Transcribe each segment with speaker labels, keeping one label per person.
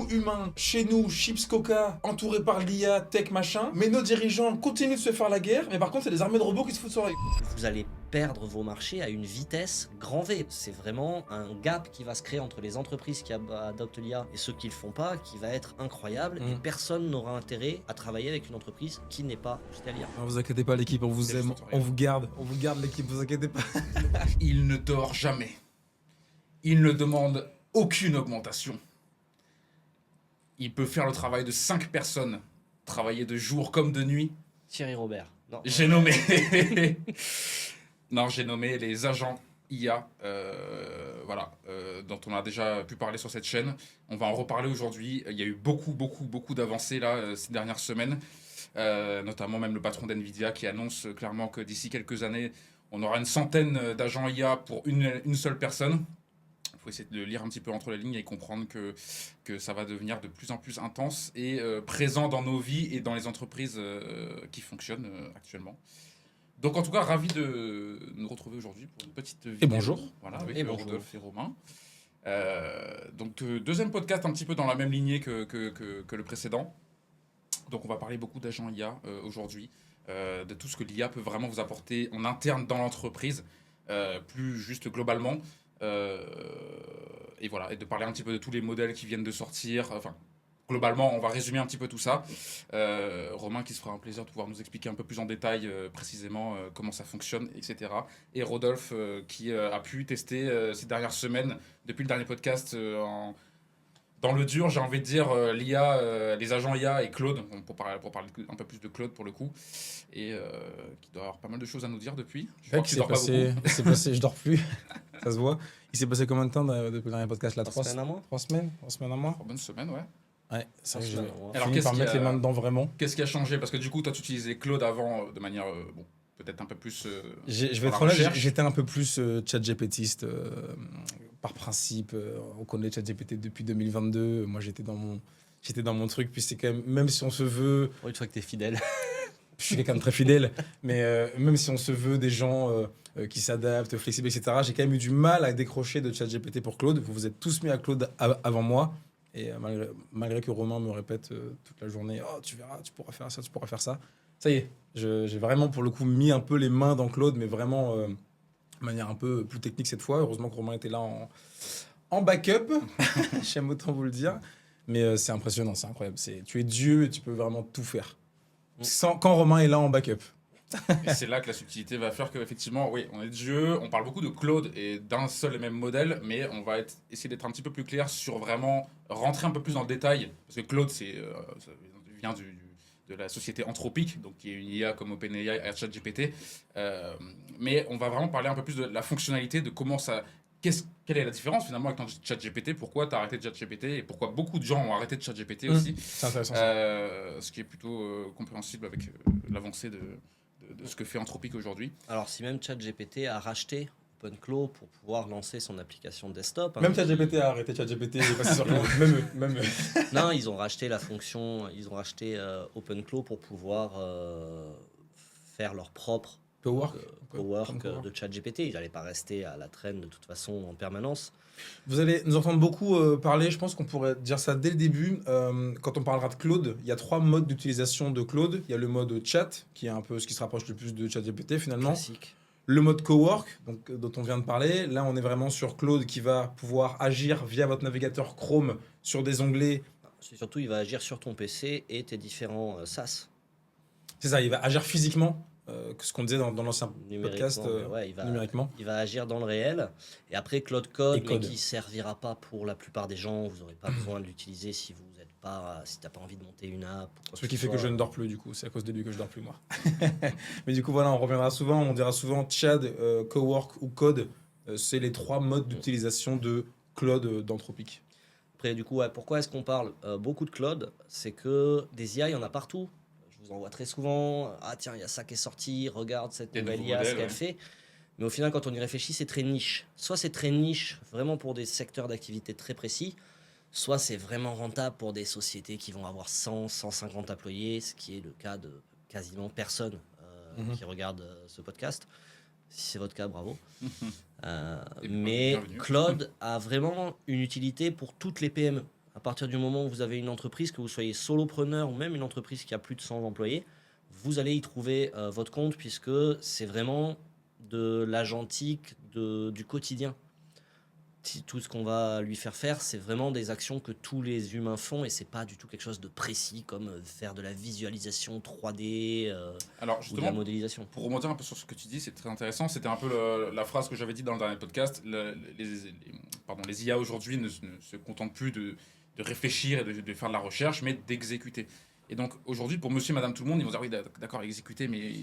Speaker 1: nous humains, chez nous, chips coca, entourés par l'IA, tech machin, mais nos dirigeants continuent de se faire la guerre, mais par contre c'est des armées de robots qui se foutent sur la gueule.
Speaker 2: Vous allez perdre vos marchés à une vitesse grand V. C'est vraiment un gap qui va se créer entre les entreprises qui adoptent l'IA et ceux qui le font pas, qui va être incroyable, et personne n'aura intérêt à travailler avec une entreprise qui n'est pas juste à l'IA.
Speaker 1: Ne vous inquiétez pas l'équipe, on vous aime, on vous garde l'équipe, vous inquiétez pas.
Speaker 3: Il ne dort jamais. Il ne demande aucune augmentation. Il peut faire le travail de 5 personnes, travailler de jour comme de nuit.
Speaker 2: Thierry Robert. Non.
Speaker 3: J'ai nommé... Non, j'ai nommé les agents IA, dont on a déjà pu parler sur cette chaîne. On va en reparler aujourd'hui. Il y a eu beaucoup d'avancées là, ces dernières semaines, notamment même le patron d'NVIDIA qui annonce clairement que d'ici quelques années, on aura une centaine d'agents IA pour une seule personne. Il faut essayer de le lire un petit peu entre les lignes et comprendre que ça va devenir de plus en plus intense et présent dans nos vies et dans les entreprises qui fonctionnent actuellement. Donc en tout cas, ravi de nous retrouver aujourd'hui pour une petite vidéo.
Speaker 1: Et bonjour.
Speaker 3: Voilà, avec
Speaker 2: Et bonjour.
Speaker 3: Rodolphe et Romain. Donc deuxième podcast un petit peu dans la même lignée que le précédent. Donc on va parler beaucoup d'agents IA aujourd'hui, de tout ce que l'IA peut vraiment vous apporter en interne dans l'entreprise, plus juste globalement. Et voilà, et de parler un petit peu de tous les modèles qui viennent de sortir. Enfin, globalement, on va résumer un petit peu tout ça. Romain qui se fera un plaisir de pouvoir nous expliquer un peu plus en détail précisément comment ça fonctionne, etc. Et Rodolphe qui a pu tester ces dernières semaines, depuis le dernier podcast, dans le dur, j'ai envie de dire, l'IA, les agents IA et Claude, pour parler un peu plus de Claude pour le coup, et qui doit avoir pas mal de choses à nous dire depuis. Je crois qu'il dort pas beaucoup.
Speaker 1: Je dors plus, ça se voit. Il s'est passé combien de temps depuis le dernier podcast là?
Speaker 2: 3 semaines à moi.
Speaker 1: 3 semaines, un mois.
Speaker 3: 3 bonnes semaines, ouais.
Speaker 1: Ouais, c'est vrai que j'ai
Speaker 3: Alors,
Speaker 1: fini par mettre les mains dedans vraiment.
Speaker 3: Qu'est-ce qui a changé? Parce que du coup, toi, tu utilisais Claude avant de manière peut-être un peu plus.
Speaker 1: Je vais
Speaker 3: dans
Speaker 1: être
Speaker 3: la
Speaker 1: honnête,
Speaker 3: recherche.
Speaker 1: j'étais un peu plus ChatGPTiste par principe. On connaît ChatGPT depuis 2022. Moi, j'étais dans mon truc. Puis c'est quand même si on se veut.
Speaker 2: Pour une fois que t'es fidèle.
Speaker 1: Je suis quelqu'un de très fidèle, mais même si on se veut des gens qui s'adaptent, flexibles, etc., j'ai quand même eu du mal à décrocher de ChatGPT pour Claude. Vous vous êtes tous mis à Claude avant moi. Et malgré que Romain me répète toute la journée, oh, tu verras, tu pourras faire ça, tu pourras faire ça. Ça y est, j'ai vraiment pour le coup mis un peu les mains dans Claude, mais vraiment de manière un peu plus technique cette fois. Heureusement que Romain était là en backup, j'aime autant vous le dire. Mais c'est impressionnant, c'est incroyable. Tu es Dieu et tu peux vraiment tout faire. Quand Romain est là en backup.
Speaker 3: Et c'est là que la subtilité va faire qu'effectivement, oui, on est Dieu, on parle beaucoup de Claude et d'un seul et même modèle, mais on va essayer d'être un petit peu plus clair sur vraiment rentrer un peu plus dans le détail, parce que Claude, ça vient de la société Anthropique, donc qui est une IA comme OpenAI et ChatGPT, mais on va vraiment parler un peu plus de la fonctionnalité, de comment ça... Quelle est la différence finalement avec ton ChatGPT? Pourquoi tu as arrêté de ChatGPT et pourquoi beaucoup de gens ont arrêté de ChatGPT aussi?
Speaker 1: C'est intéressant.
Speaker 3: Ce qui est plutôt compréhensible avec l'avancée de ce que fait Anthropique aujourd'hui.
Speaker 2: Alors si même ChatGPT a racheté OpenClaw pour pouvoir lancer son application desktop.
Speaker 1: Même ChatGPT a arrêté ChatGPT, il est passé sur Claude. Même eux.
Speaker 2: Non, ils ont racheté la fonction, ils ont racheté OpenClaw pour pouvoir faire leur propre
Speaker 1: Cowork
Speaker 2: de ChatGPT. Ils n'allaient pas rester à la traîne de toute façon en permanence.
Speaker 1: Vous allez nous entendre beaucoup parler, je pense qu'on pourrait dire ça dès le début. Quand on parlera de Claude, il y a 3 modes d'utilisation de Claude. Il y a le mode chat, qui est un peu ce qui se rapproche le plus de ChatGPT finalement.
Speaker 2: Classique.
Speaker 1: Le mode cowork, donc, dont on vient de parler. Là, on est vraiment sur Claude qui va pouvoir agir via votre navigateur Chrome sur des onglets.
Speaker 2: C'est surtout, il va agir sur ton PC et tes différents SaaS.
Speaker 1: C'est ça, il va agir physiquement. Ce qu'on disait dans l'ancien podcast, numériquement.
Speaker 2: Il va agir dans le réel. Et après, Claude Code,
Speaker 1: Code.
Speaker 2: mais qui ne servira pas pour la plupart des gens. Vous n'aurez pas besoin de l'utiliser si tu n'as pas envie de monter une app.
Speaker 1: Ce qui fait que je ne dors plus, du coup. C'est à cause de lui que je dors plus, moi. Mais du coup, voilà, on reviendra souvent. On dira souvent Chad, Cowork ou Code. C'est les 3 modes d'utilisation de Claude d'Anthropique.
Speaker 2: Après, du coup, pourquoi est-ce qu'on parle beaucoup de Claude? C'est que des IA, il y en a partout. Je vous envoie très souvent, ah tiens, il y a ça qui est sorti, regarde cette nouvelle IA, ce qu'elle fait. Mais au final, quand on y réfléchit, c'est très niche. Soit c'est très niche, vraiment pour des secteurs d'activité très précis, soit c'est vraiment rentable pour des sociétés qui vont avoir 100, 150 employés, ce qui est le cas de quasiment personne qui regarde ce podcast. Si c'est votre cas, bravo. Mais
Speaker 3: bienvenue.
Speaker 2: Claude a vraiment une utilité pour toutes les PME. partir du moment où vous avez une entreprise, que vous soyez solopreneur ou même une entreprise qui a plus de 100 employés, vous allez y trouver votre compte, puisque c'est vraiment de l'agentique, du quotidien. Tout ce qu'on va lui faire faire, c'est vraiment des actions que tous les humains font, et c'est pas du tout quelque chose de précis comme faire de la visualisation 3D
Speaker 3: Alors
Speaker 2: ou de
Speaker 3: justement,
Speaker 2: la modélisation.
Speaker 3: pour rebondir un peu sur ce que tu dis, c'est très intéressant. C'était un peu la phrase que j'avais dit dans le dernier podcast. Les IA aujourd'hui ne se contentent plus de réfléchir et de faire de la recherche, mais d'exécuter. Et donc aujourd'hui, pour monsieur et madame tout le monde, ils vont dire oui, d'accord, exécuter, mais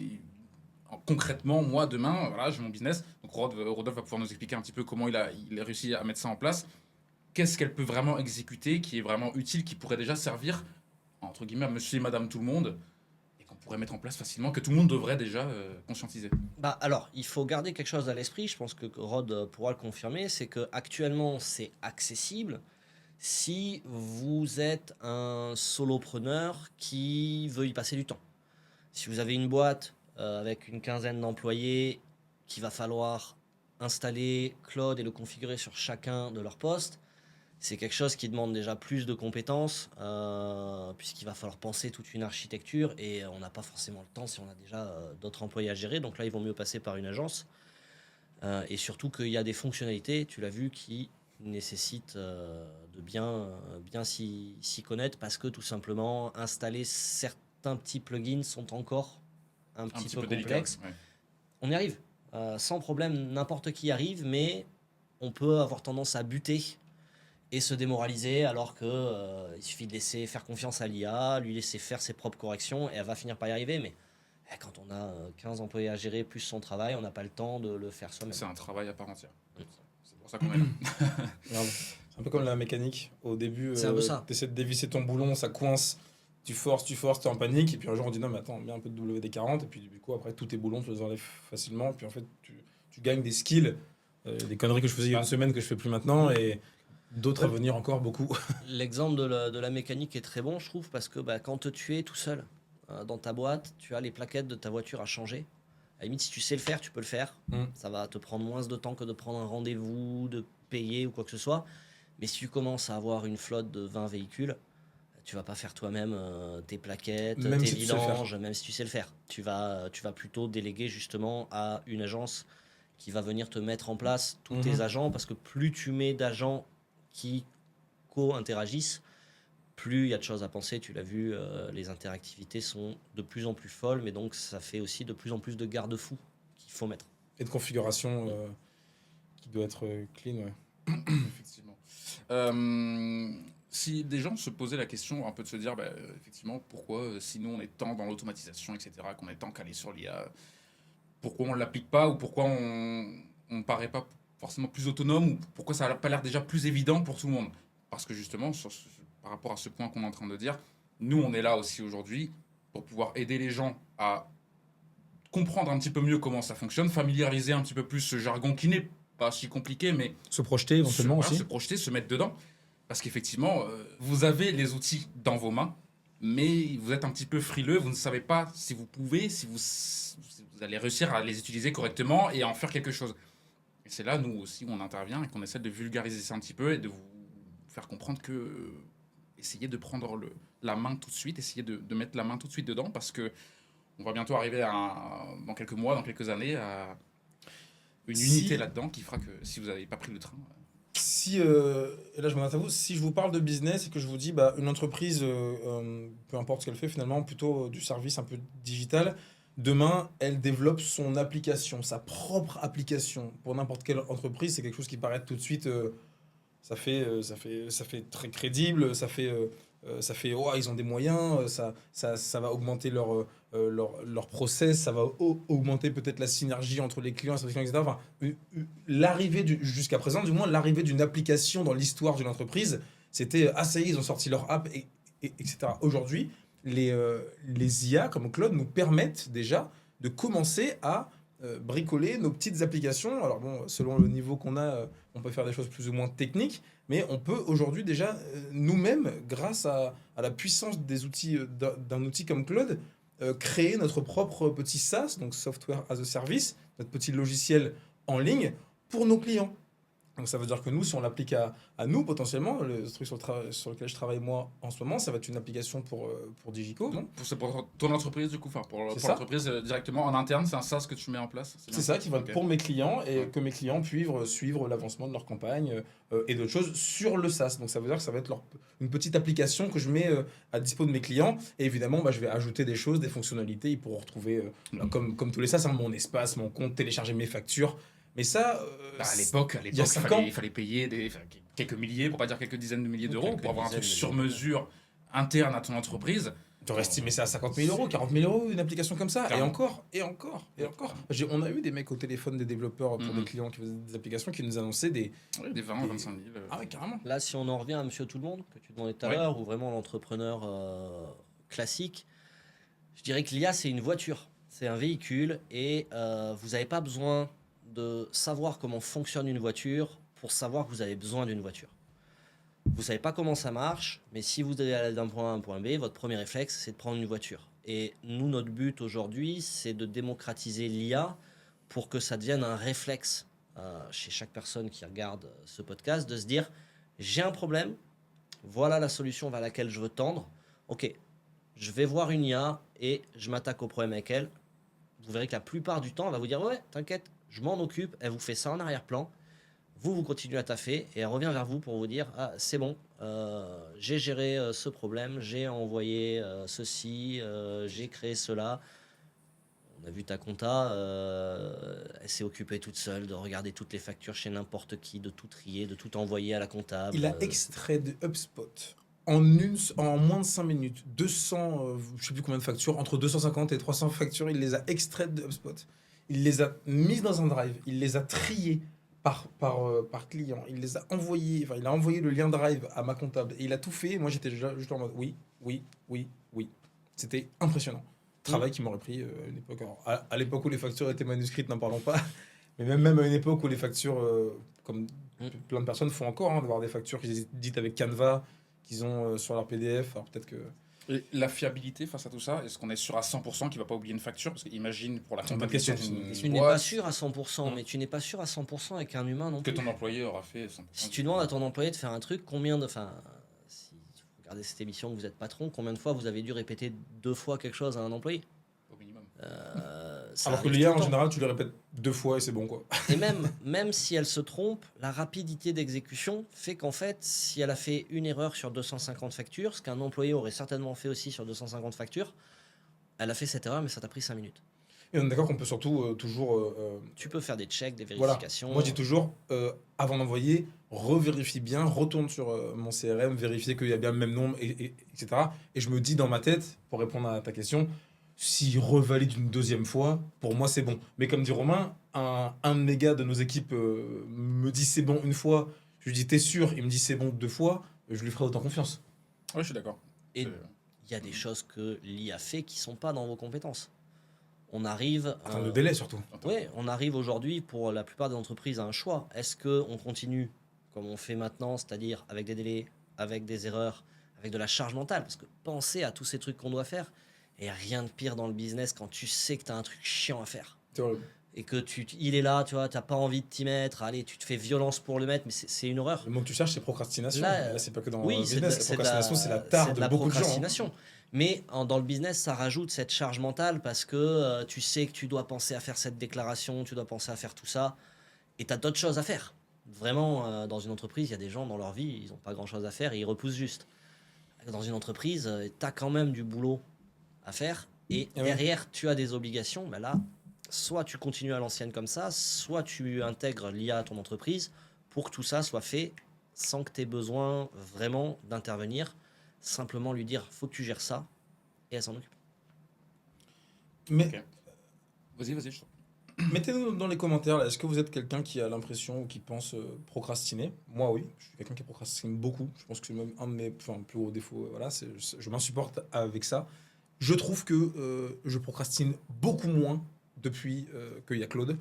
Speaker 3: concrètement, moi, demain, voilà, j'ai mon business. Donc Rodolphe va pouvoir nous expliquer un petit peu comment il a réussi à mettre ça en place. Qu'est-ce qu'elle peut vraiment exécuter, qui est vraiment utile, qui pourrait déjà servir, entre guillemets, à monsieur et madame tout le monde, et qu'on pourrait mettre en place facilement, que tout le monde devrait déjà conscientiser.
Speaker 2: Alors, il faut garder quelque chose à l'esprit, je pense que Rod pourra le confirmer, c'est qu'actuellement, c'est accessible si vous êtes un solopreneur qui veut y passer du temps. Si vous avez une boîte avec une quinzaine d'employés, qu'il va falloir installer Claude et le configurer sur chacun de leurs postes, c'est quelque chose qui demande déjà plus de compétences, puisqu'il va falloir penser toute une architecture, et on n'a pas forcément le temps si on a déjà d'autres employés à gérer. Donc là, il vaut mieux passer par une agence. Et surtout qu'il y a des fonctionnalités, tu l'as vu, qui nécessitent de bien s'y connaître, parce que tout simplement, installer certains petits plugins sont encore un petit peu complexes.
Speaker 3: Délicat, ouais.
Speaker 2: On y arrive. Sans problème, n'importe qui y arrive, mais on peut avoir tendance à buter et se démoraliser, alors que il suffit de laisser faire confiance à l'IA, lui laisser faire ses propres corrections, et elle va finir par y arriver. Mais quand on a 15 employés à gérer plus son travail, on n'a pas le temps de le faire soi-même.
Speaker 3: C'est un travail à part entière. C'est pour ça qu'on est là.
Speaker 1: C'est un peu comme la mécanique. Au début,
Speaker 2: C'est un peu ça.
Speaker 1: tu essaies de dévisser ton boulon, ça coince, tu forces, tu es en panique, et puis un jour on dit non, mais attends, mets un peu de WD-40, et puis du coup, après, tous tes boulons, tu les enlèves facilement, puis en fait, tu gagnes des skills, des conneries que je faisais il y a une semaine que je fais plus maintenant, et d'autres à venir encore beaucoup.
Speaker 2: L'exemple de la mécanique est très bon, je trouve, parce que quand tu es tout seul dans ta boîte, tu as les plaquettes de ta voiture à changer. À la limite, si tu sais le faire, tu peux le faire. Ça va te prendre moins de temps que de prendre un rendez-vous, de payer ou quoi que ce soit. Mais si tu commences à avoir une flotte de 20 véhicules, tu vas pas faire toi-même tes plaquettes,
Speaker 1: Même
Speaker 2: tes
Speaker 1: si tu sais le faire.
Speaker 2: vidanges, même si tu sais le faire. Tu vas plutôt déléguer justement à une agence qui va venir te mettre en place tous tes agents, parce que plus tu mets d'agents qui co-interagissent, plus il y a de choses à penser. Tu l'as vu, les interactivités sont de plus en plus folles, mais donc ça fait aussi de plus en plus de garde-fous qu'il faut mettre.
Speaker 1: Et de configuration qui doit être clean, ouais.
Speaker 3: Effectivement. Si des gens se posaient la question un peu de se dire, effectivement, pourquoi, si nous on est tant dans l'automatisation, etc., qu'on est tant calé sur l'IA, pourquoi on ne l'applique pas, ou pourquoi on ne paraît pas forcément plus autonome, ou pourquoi ça n'a pas l'air déjà plus évident pour tout le monde? Parce que justement, par rapport à ce point qu'on est en train de dire, nous on est là aussi aujourd'hui pour pouvoir aider les gens à comprendre un petit peu mieux comment ça fonctionne, familiariser un petit peu plus ce jargon qui n'est pas si compliqué, mais
Speaker 1: Se projeter éventuellement aussi.
Speaker 3: se projeter, se mettre dedans. Parce qu'effectivement, vous avez les outils dans vos mains, mais vous êtes un petit peu frileux, vous ne savez pas si vous pouvez, si vous allez réussir à les utiliser correctement et à en faire quelque chose. Et c'est là, nous aussi, où on intervient et qu'on essaie de vulgariser ça un petit peu et de vous faire comprendre que essayez de prendre la main tout de suite, essayez de mettre la main tout de suite dedans, parce que on va bientôt arriver dans quelques mois, dans quelques années, à une unité là-dedans qui fera que si vous n'avez pas pris le train...
Speaker 1: Si, et là je m'adresse à vous, si je vous parle de business et que je vous dis une entreprise, peu importe ce qu'elle fait finalement, plutôt du service un peu digital, demain elle développe son application, sa propre application. Pour n'importe quelle entreprise, c'est quelque chose qui paraît tout de suite, ça fait très crédible, ça fait oh, ils ont des moyens, ça va augmenter leur process, ça va augmenter peut-être la synergie entre les clients, etc. Enfin, jusqu'à présent, du moins, l'arrivée d'une application dans l'histoire d'une entreprise, c'était ah ça y est, ils ont sorti leur app, etc. Aujourd'hui, les IA comme Claude nous permettent déjà de commencer à bricoler nos petites applications. Alors bon, selon le niveau qu'on a, on peut faire des choses plus ou moins techniques, mais on peut aujourd'hui déjà nous-mêmes, grâce à la puissance des outils d'un outil comme Claude, créer notre propre petit SaaS, donc Software as a Service, notre petit logiciel en ligne pour nos clients. Donc ça veut dire que nous, si on l'applique à nous, potentiellement, le truc sur lequel je travaille moi en ce moment, ça va être une application pour Digico, non?
Speaker 3: C'est pour ton entreprise, du coup, enfin, pour
Speaker 1: ça.
Speaker 3: l'entreprise directement en interne, c'est un SaaS que tu mets en place?
Speaker 1: C'est ça, qui va
Speaker 3: Ok.
Speaker 1: pour mes clients et
Speaker 3: Ouais.
Speaker 1: que mes clients puissent suivre l'avancement de leur campagne et d'autres choses sur le SaaS. Donc ça veut dire que ça va être une petite application que je mets à dispo de mes clients. Et évidemment, je vais ajouter des choses, des fonctionnalités. Ils pourront retrouver, comme tous les SaaS, mon espace, mon compte, télécharger mes factures. Mais ça,
Speaker 3: À l'époque,
Speaker 1: il y a 5 ans,
Speaker 3: il fallait payer quelques milliers, pour pas dire quelques dizaines de milliers d'euros,
Speaker 2: Quelques
Speaker 3: pour avoir un truc
Speaker 2: dizaines de
Speaker 3: sur
Speaker 2: milliers.
Speaker 3: mesure interne à ton entreprise.
Speaker 1: t'aurais estimé ça à 50 000 euros, 40 000 euros, une application comme ça. Et
Speaker 3: Clairement.
Speaker 1: encore, et encore, et encore. On a eu des mecs au téléphone, des développeurs pour des clients qui faisaient des applications qui nous annonçaient des...
Speaker 3: Ouais, des 20, 25 000.
Speaker 1: Ah ouais, carrément.
Speaker 2: Là, si on en revient à Monsieur Tout-le-Monde, que tu demandais tout à
Speaker 3: Ouais.
Speaker 2: l'heure, ou vraiment l'entrepreneur classique, je dirais que l'IA, c'est une voiture, c'est un véhicule, et vous n'avez pas besoin de savoir comment fonctionne une voiture pour savoir que vous avez besoin d'une voiture. Vous savez pas comment ça marche, mais si vous devez aller d'un point A à un point B, votre premier réflexe, c'est de prendre une voiture. Et nous, notre but aujourd'hui, c'est de démocratiser l'IA pour que ça devienne un réflexe chez chaque personne qui regarde ce podcast, de se dire, j'ai un problème, voilà la solution vers laquelle je veux tendre, ok, je vais voir une IA et je m'attaque au problème avec elle. Vous verrez que la plupart du temps, elle va vous dire, ouais, t'inquiète, je m'en occupe, elle vous fait ça en arrière-plan. Vous continuez à taffer et elle revient vers vous pour vous dire, ah, c'est bon, j'ai géré ce problème, j'ai envoyé ceci, j'ai créé cela. On a vu ta compta, elle s'est occupée toute seule de regarder toutes les factures chez n'importe qui, de tout trier, de tout envoyer à la comptable.
Speaker 1: Il a extrait de HubSpot en moins de 5 minutes, 200, je sais plus combien de factures, entre 250 et 300 factures, il les a extraites de HubSpot. Il les a mises dans un drive, il les a triées par client, il les a envoyées, enfin il a envoyé le lien drive à ma comptable et il a tout fait. Moi j'étais juste en mode oui. C'était impressionnant. Travail qui m'aurait pris une époque. Alors, à l'époque où les factures étaient manuscrites, n'en parlons pas, mais même à une époque où les factures, comme plein de personnes font encore, d'avoir des factures qu'ils éditent avec Canva, qu'ils ont sur leur PDF. Alors peut-être que.
Speaker 3: Et la fiabilité face à tout ça, est-ce qu'on est sûr à 100% qu'il va pas oublier une facture? Parce qu'imagine pour la
Speaker 1: C'est une bonne
Speaker 3: comptabilité
Speaker 1: question.
Speaker 3: d'une
Speaker 2: Tu n'es
Speaker 3: boîte,
Speaker 2: pas sûr à 100%, mais tu n'es pas sûr à 100% avec un humain non
Speaker 3: que
Speaker 2: plus.
Speaker 3: ton employé aura fait 100%.
Speaker 2: Si tu demandes à ton employé de faire un truc, combien de... Enfin, si vous regardez cette émission, vous êtes patron, combien de fois vous avez dû répéter 2 fois quelque chose à un employé?
Speaker 3: Au minimum.
Speaker 2: Ça
Speaker 1: Alors que
Speaker 2: arrive
Speaker 1: l'IA,
Speaker 2: tout le
Speaker 1: en
Speaker 2: temps.
Speaker 1: général, tu le répètes 2 fois et c'est bon, quoi.
Speaker 2: Et même si elle se trompe, la rapidité d'exécution fait qu'en fait, si elle a fait une erreur sur 250 factures, ce qu'un employé aurait certainement fait aussi sur 250 factures, elle a fait cette erreur, mais ça t'a pris 5 minutes.
Speaker 1: Et on est d'accord qu'on peut surtout toujours.
Speaker 2: Tu peux faire des checks, des
Speaker 1: Voilà.
Speaker 2: vérifications.
Speaker 1: Moi, je dis toujours, avant d'envoyer, revérifie bien, retourne sur mon CRM, vérifie qu'il y a bien le même nombre, etc. Et je me dis dans ma tête, pour répondre à ta question, s'il revalide une deuxième fois, pour moi, c'est bon. Mais comme dit Romain, un de mes gars de nos équipes me dit c'est bon une fois, je lui dis t'es sûr, il me dit c'est bon 2 fois, je lui ferai autant confiance.
Speaker 3: Ouais, je suis d'accord.
Speaker 2: Et
Speaker 3: C'est-
Speaker 2: il y a des choses que l'IA fait qui sont pas dans vos compétences. On arrive...
Speaker 1: En termes de délai, surtout.
Speaker 2: Oui, on arrive aujourd'hui pour la plupart des entreprises à un choix. Est-ce qu'on continue comme on fait maintenant, c'est-à-dire avec des délais, avec des erreurs, avec de la charge mentale? Parce que pensez à tous ces trucs qu'on doit faire. Et rien de pire dans le business quand tu sais que tu as un truc chiant à faire.
Speaker 1: C'est vrai.
Speaker 2: Et que il est là, tu vois, t'as pas envie de t'y mettre. Allez, tu te fais violence pour le mettre, mais c'est une horreur.
Speaker 1: Le mot que tu cherches, c'est procrastination.
Speaker 2: Là,
Speaker 1: Là, c'est pas que dans
Speaker 2: Oui,
Speaker 1: le
Speaker 2: c'est
Speaker 1: business. La procrastination, c'est la tare
Speaker 2: c'est
Speaker 1: de
Speaker 2: la
Speaker 1: beaucoup de gens.
Speaker 2: procrastination. Mais dans le business, ça rajoute cette charge mentale parce que tu sais que tu dois penser à faire cette déclaration, tu dois penser à faire tout ça, et tu as d'autres choses à faire. Vraiment, dans une entreprise, il y a des gens dans leur vie, ils n'ont pas grand-chose à faire et ils repoussent juste. Dans une entreprise, tu as quand même du boulot à faire, et
Speaker 1: Ah ouais.
Speaker 2: derrière, tu as des obligations. Ben là, soit tu continues à l'ancienne comme ça, soit tu intègres l'IA à ton entreprise pour que tout ça soit fait sans que tu aies besoin vraiment d'intervenir. Simplement lui dire, faut que tu gères ça, et elle s'en occupe.
Speaker 1: Mais
Speaker 3: Ok. Vas-y.
Speaker 1: mettez-nous dans les commentaires, là, est-ce que vous êtes quelqu'un qui a l'impression ou qui pense procrastiner? Moi, oui. Je suis quelqu'un qui procrastine beaucoup. Je pense que c'est même un de mes plus gros défauts. Voilà, je m'insupporte avec ça. Je trouve que je procrastine beaucoup moins depuis qu'il y a Claude.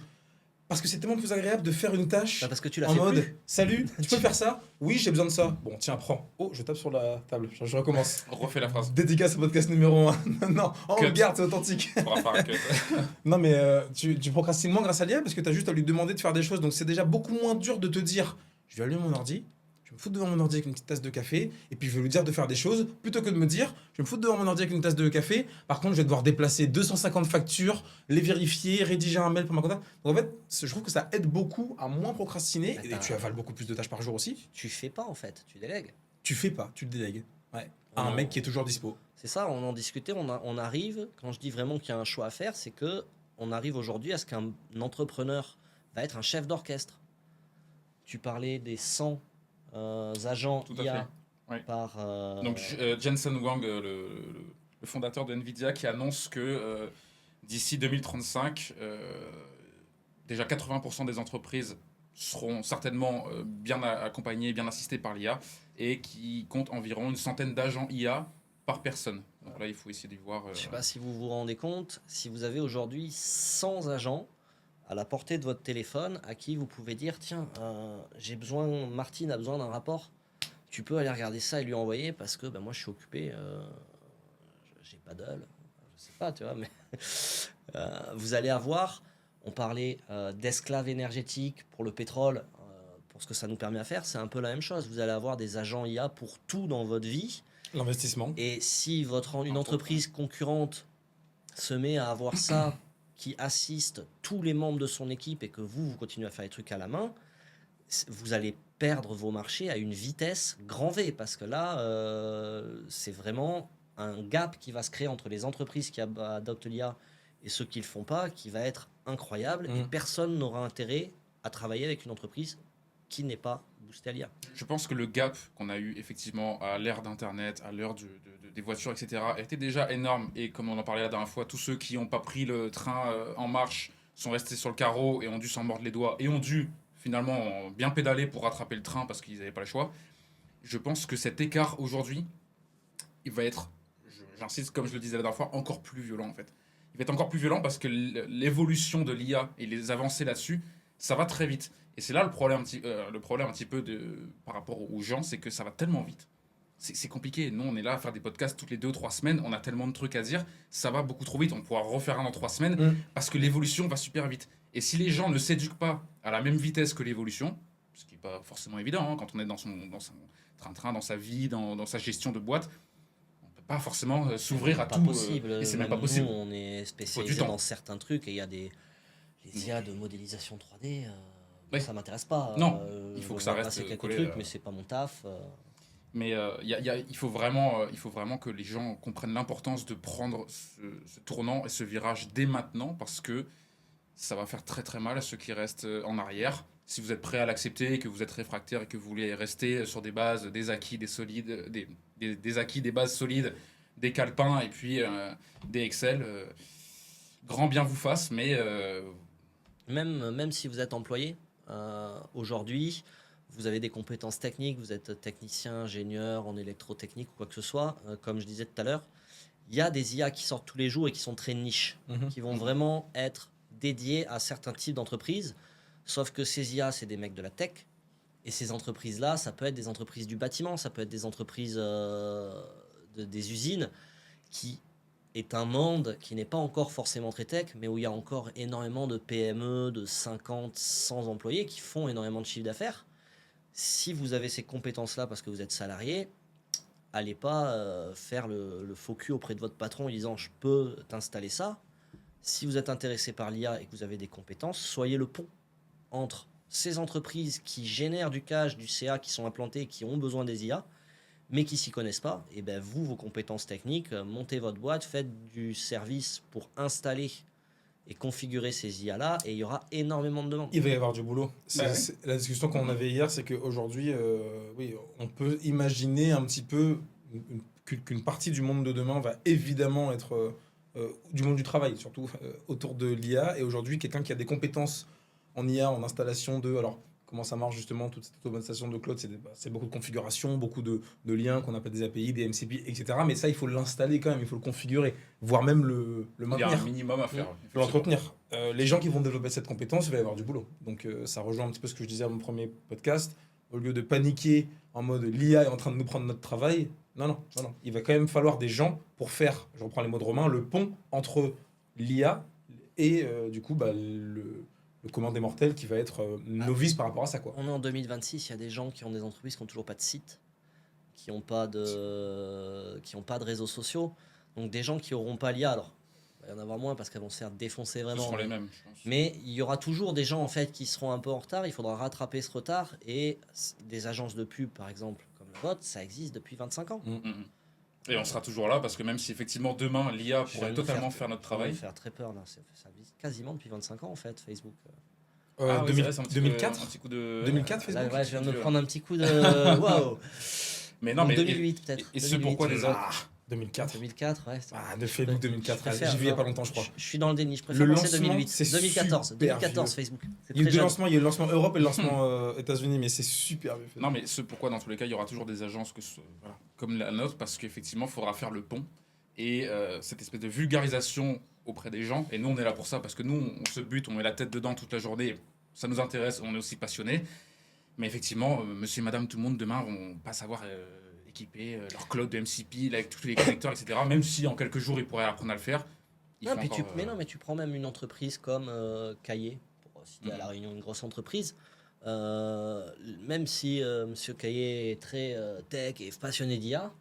Speaker 1: Parce que c'est tellement plus agréable de faire une tâche
Speaker 2: Parce que tu l'as
Speaker 1: en
Speaker 2: fait
Speaker 1: mode
Speaker 2: plus.
Speaker 1: salut, tu peux faire ça? Oui, j'ai besoin de ça. Bon, tiens, prends. Oh, je tape sur la table. Je recommence.
Speaker 3: Refais la phrase.
Speaker 1: Dédicace au podcast numéro 1. Non, on
Speaker 3: Cut.
Speaker 1: le garde, c'est authentique.
Speaker 3: On va faire un cut.
Speaker 1: Non, mais tu procrastines moins grâce à l'IA parce que tu as juste à lui demander de faire des choses. Donc, c'est déjà beaucoup moins dur de te dire je vais allumer mon ordi, je vais me foutre devant mon ordi avec une petite tasse de café, et puis je vais lui dire de faire des choses, plutôt que de me dire je vais me foutre devant mon ordi avec une tasse de café. Par contre, je vais devoir déplacer 250 factures, les vérifier, rédiger un mail pour ma comptable. Donc, en fait, je trouve que ça aide beaucoup à moins procrastiner. Et tu avales beaucoup plus de tâches par jour aussi.
Speaker 2: Tu fais pas en fait, tu délègues.
Speaker 1: Tu fais pas, tu le délègues. Ouais. À un mec qui est toujours dispo.
Speaker 2: C'est ça, on en discutait, on arrive, quand je dis vraiment qu'il y a un choix à faire, c'est que on arrive aujourd'hui à ce qu'un entrepreneur va être un chef d'orchestre. Tu parlais des 100 agents
Speaker 3: Tout à
Speaker 2: IA
Speaker 3: fait. Oui.
Speaker 2: par...
Speaker 3: Donc Jensen Huang, le fondateur de Nvidia, qui annonce que d'ici 2035, déjà 80% des entreprises seront certainement bien accompagnées, bien assistées par l'IA, et qui compte environ une centaine d'agents IA par personne. Donc là, il faut essayer d'y voir.
Speaker 2: Je ne sais pas si vous vous rendez compte, si vous avez aujourd'hui 100 agents à la portée de votre téléphone à qui vous pouvez dire tiens, Martine a besoin d'un rapport, tu peux aller regarder ça et lui envoyer parce que moi je suis occupé, j'ai pas d'heure, je sais pas, tu vois, mais vous allez avoir, on parlait d'esclaves énergétiques pour le pétrole, pour ce que ça nous permet à faire, c'est un peu la même chose. Vous allez avoir des agents IA pour tout dans votre vie.
Speaker 1: L'investissement.
Speaker 2: Et si une entreprise concurrente se met à avoir ça, qui assiste tous les membres de son équipe et que vous continuez à faire les trucs à la main, vous allez perdre vos marchés à une vitesse grand V. Parce que là, c'est vraiment un gap qui va se créer entre les entreprises qui adoptent l'IA et ceux qui ne le font pas, qui va être incroyable. Et personne n'aura intérêt à travailler avec une entreprise qui n'est pas boostée à l'IA.
Speaker 3: Je pense que le gap qu'on a eu effectivement à l'ère d'Internet, à l'ère des voitures, etc., était déjà énorme. Et comme on en parlait la dernière fois, tous ceux qui n'ont pas pris le train en marche sont restés sur le carreau et ont dû s'en mordre les doigts et ont dû finalement bien pédaler pour rattraper le train parce qu'ils n'avaient pas le choix. Je pense que cet écart aujourd'hui, il va être, j'insiste comme je le disais la dernière fois, encore plus violent en fait. Il va être encore plus violent parce que l'évolution de l'IA et les avancées là-dessus, ça va très vite. Et c'est là le problème un petit peu par rapport aux gens, c'est que ça va tellement vite. C'est compliqué. Nous, on est là à faire des podcasts toutes les 2 ou 3 semaines. On a tellement de trucs à dire. Ça va beaucoup trop vite. On pourra refaire un dans 3 semaines parce que l'évolution va super vite. Et si les gens ne s'éduquent pas à la même vitesse que l'évolution, ce qui n'est pas forcément évident quand on est dans son train-train, dans sa vie, dans sa gestion de boîte, on ne peut pas forcément s'ouvrir à tout.
Speaker 2: Possible.
Speaker 3: Et c'est même pas
Speaker 2: Nous,
Speaker 3: possible.
Speaker 2: on est spécialisé dans certains trucs et il y a les IA de modélisation 3D.
Speaker 3: Oui.
Speaker 2: Ça m'intéresse pas.
Speaker 3: Non, il faut que ça reste
Speaker 2: quelques
Speaker 3: collé,
Speaker 2: trucs, mais c'est pas mon taf.
Speaker 3: Mais il faut vraiment que les gens comprennent l'importance de prendre ce tournant et ce virage dès maintenant parce que ça va faire très très mal à ceux qui restent en arrière. Si vous êtes prêt à l'accepter et que vous êtes réfractaire et que vous voulez rester sur des bases, des acquis, des acquis, des bases solides, des calepins et puis des Excel, grand bien vous fasse, mais...
Speaker 2: Même si vous êtes employé, aujourd'hui, vous avez des compétences techniques, vous êtes technicien, ingénieur en électrotechnique ou quoi que ce soit, comme je disais tout à l'heure, il y a des IA qui sortent tous les jours et qui sont très niches, qui vont vraiment être dédiées à certains types d'entreprises, sauf que ces IA, c'est des mecs de la tech, et ces entreprises-là, ça peut être des entreprises du bâtiment, ça peut être des entreprises des usines, qui est un monde qui n'est pas encore forcément très tech, mais où il y a encore énormément de PME de 50, 100 employés qui font énormément de chiffre d'affaires. Si vous avez ces compétences-là parce que vous êtes salarié, allez pas faire le faux cul auprès de votre patron en disant « je peux t'installer ça ». Si vous êtes intéressé par l'IA et que vous avez des compétences, soyez le pont entre ces entreprises qui génèrent du cash, du CA, qui sont implantées, qui ont besoin des IA, mais qui s'y connaissent pas, et ben vous, vos compétences techniques, montez votre boîte, faites du service pour installer et configurer ces IA-là, et il y aura énormément de demandes.
Speaker 1: Il va y avoir du boulot. La discussion qu'on avait hier, c'est qu'aujourd'hui, oui, on peut imaginer un petit peu qu'une partie du monde de demain va évidemment être du monde du travail, surtout autour de l'IA. Et aujourd'hui, quelqu'un qui a des compétences en IA, en installation de... Alors, comment ça marche justement, toute cette automatisation de cloud, c'est beaucoup de configuration, beaucoup de liens qu'on appelle des API, des MCP, etc. Mais ça, il faut l'installer quand même, il faut le configurer, voire même le maintenir.
Speaker 3: Il y a un minimum à faire.
Speaker 1: Il faut l'entretenir. les gens qui vont développer cette compétence, il va y avoir du boulot. Donc ça rejoint un petit peu ce que je disais à mon premier podcast. Au lieu de paniquer en mode l'IA est en train de nous prendre notre travail, non. Il va quand même falloir des gens pour faire, je reprends les mots de Romain, le pont entre l'IA et du coup le commun des mortels qui va être novice par rapport à ça, quoi.
Speaker 2: On est en 2026, il y a des gens qui ont des entreprises qui n'ont toujours pas de site, qui n'ont pas de réseaux sociaux. Donc des gens qui n'auront pas l'IA, alors il va y en avoir moins parce qu'elles vont se faire défoncer
Speaker 3: Ce
Speaker 2: vraiment.
Speaker 3: seront les mêmes, je pense.
Speaker 2: Mais il y aura toujours des gens en fait qui seront un peu en retard. Il faudra rattraper ce retard. Et des agences de pub, par exemple, comme la vôtre, ça existe depuis 25 ans.
Speaker 3: Et on sera toujours là parce que même si effectivement demain l'IA pourrait totalement faire notre
Speaker 2: Ça va
Speaker 3: travail.
Speaker 2: me faire très peur là. Ça existe quasiment depuis 25 ans en fait, Facebook.
Speaker 3: Oui, c'est vrai, c'est un petit
Speaker 1: 2004
Speaker 3: un petit coup de...
Speaker 1: 2004
Speaker 2: Là,
Speaker 1: Facebook
Speaker 2: ouais, je viens de me prendre un petit coup de. Waouh.
Speaker 3: Mais non, mais
Speaker 2: 2008 peut-être.
Speaker 3: et ce pourquoi des autres
Speaker 1: 2004.
Speaker 2: 2004, ouais.
Speaker 1: De Facebook 2004. J'y vais il n'y a pas longtemps, je crois.
Speaker 2: Je suis dans le déni. Je préfère
Speaker 1: Le
Speaker 2: penser
Speaker 1: lancement,
Speaker 2: 2008.
Speaker 1: c'est
Speaker 2: 2014.
Speaker 1: super
Speaker 2: 2014
Speaker 1: vieux.
Speaker 2: Facebook. C'est
Speaker 1: Il y a eu
Speaker 2: très
Speaker 1: deux
Speaker 2: jeune.
Speaker 1: lancements, il y a eu le lancement Europe et le lancement États-Unis, mais c'est super vieux.
Speaker 3: Non, mais ce pourquoi, dans tous les cas, il y aura toujours des agences comme la nôtre, parce qu'effectivement, il faudra faire le pont. Et cette espèce de vulgarisation auprès des gens, et nous, on est là pour ça, parce que nous, on se bute, on met la tête dedans toute la journée, ça nous intéresse, on est aussi passionnés. Mais effectivement, monsieur et madame, tout le monde, demain, vont pas savoir équiper leur cloud de MCP avec tous les connecteurs, etc. Même si en quelques jours, ils pourraient apprendre à le faire.
Speaker 2: Mais tu prends même une entreprise comme Caillé, pour citer à La Réunion une grosse entreprise. Même si Monsieur Caillé est très tech et passionné d'IA,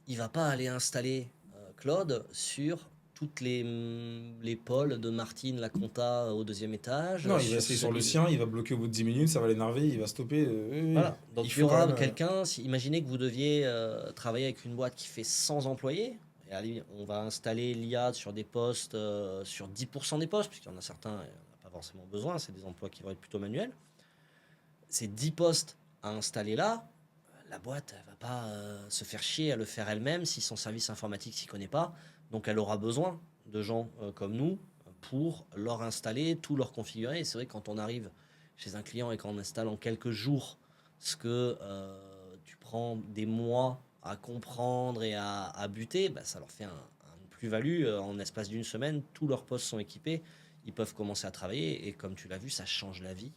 Speaker 2: il va pas aller installer Claude sur toutes les pôles de Martine, la compta au 2e étage.
Speaker 1: Non, il va essayer sur le sien, il va bloquer au bout de 10 minutes, ça va l'énerver, il va stopper.
Speaker 2: Voilà. Donc il y aura quelqu'un, imaginez que vous deviez travailler avec une boîte qui fait 100 employés. Et allez, on va installer l'IA sur des postes, sur 10% des postes, puisqu'il y en a certains, il n'y en a pas forcément besoin, c'est des emplois qui vont être plutôt manuels. Ces 10 postes à installer là, la boîte ne va pas se faire chier à le faire elle-même si son service informatique s'y connaît pas. Donc elle aura besoin de gens comme nous pour leur installer, tout leur configurer. Et c'est vrai que quand on arrive chez un client et qu'on installe en quelques jours ce que tu prends des mois à comprendre et à buter, bah, ça leur fait une plus-value. En l'espace d'une semaine, tous leurs postes sont équipés, ils peuvent commencer à travailler. Et comme tu l'as vu, ça change la vie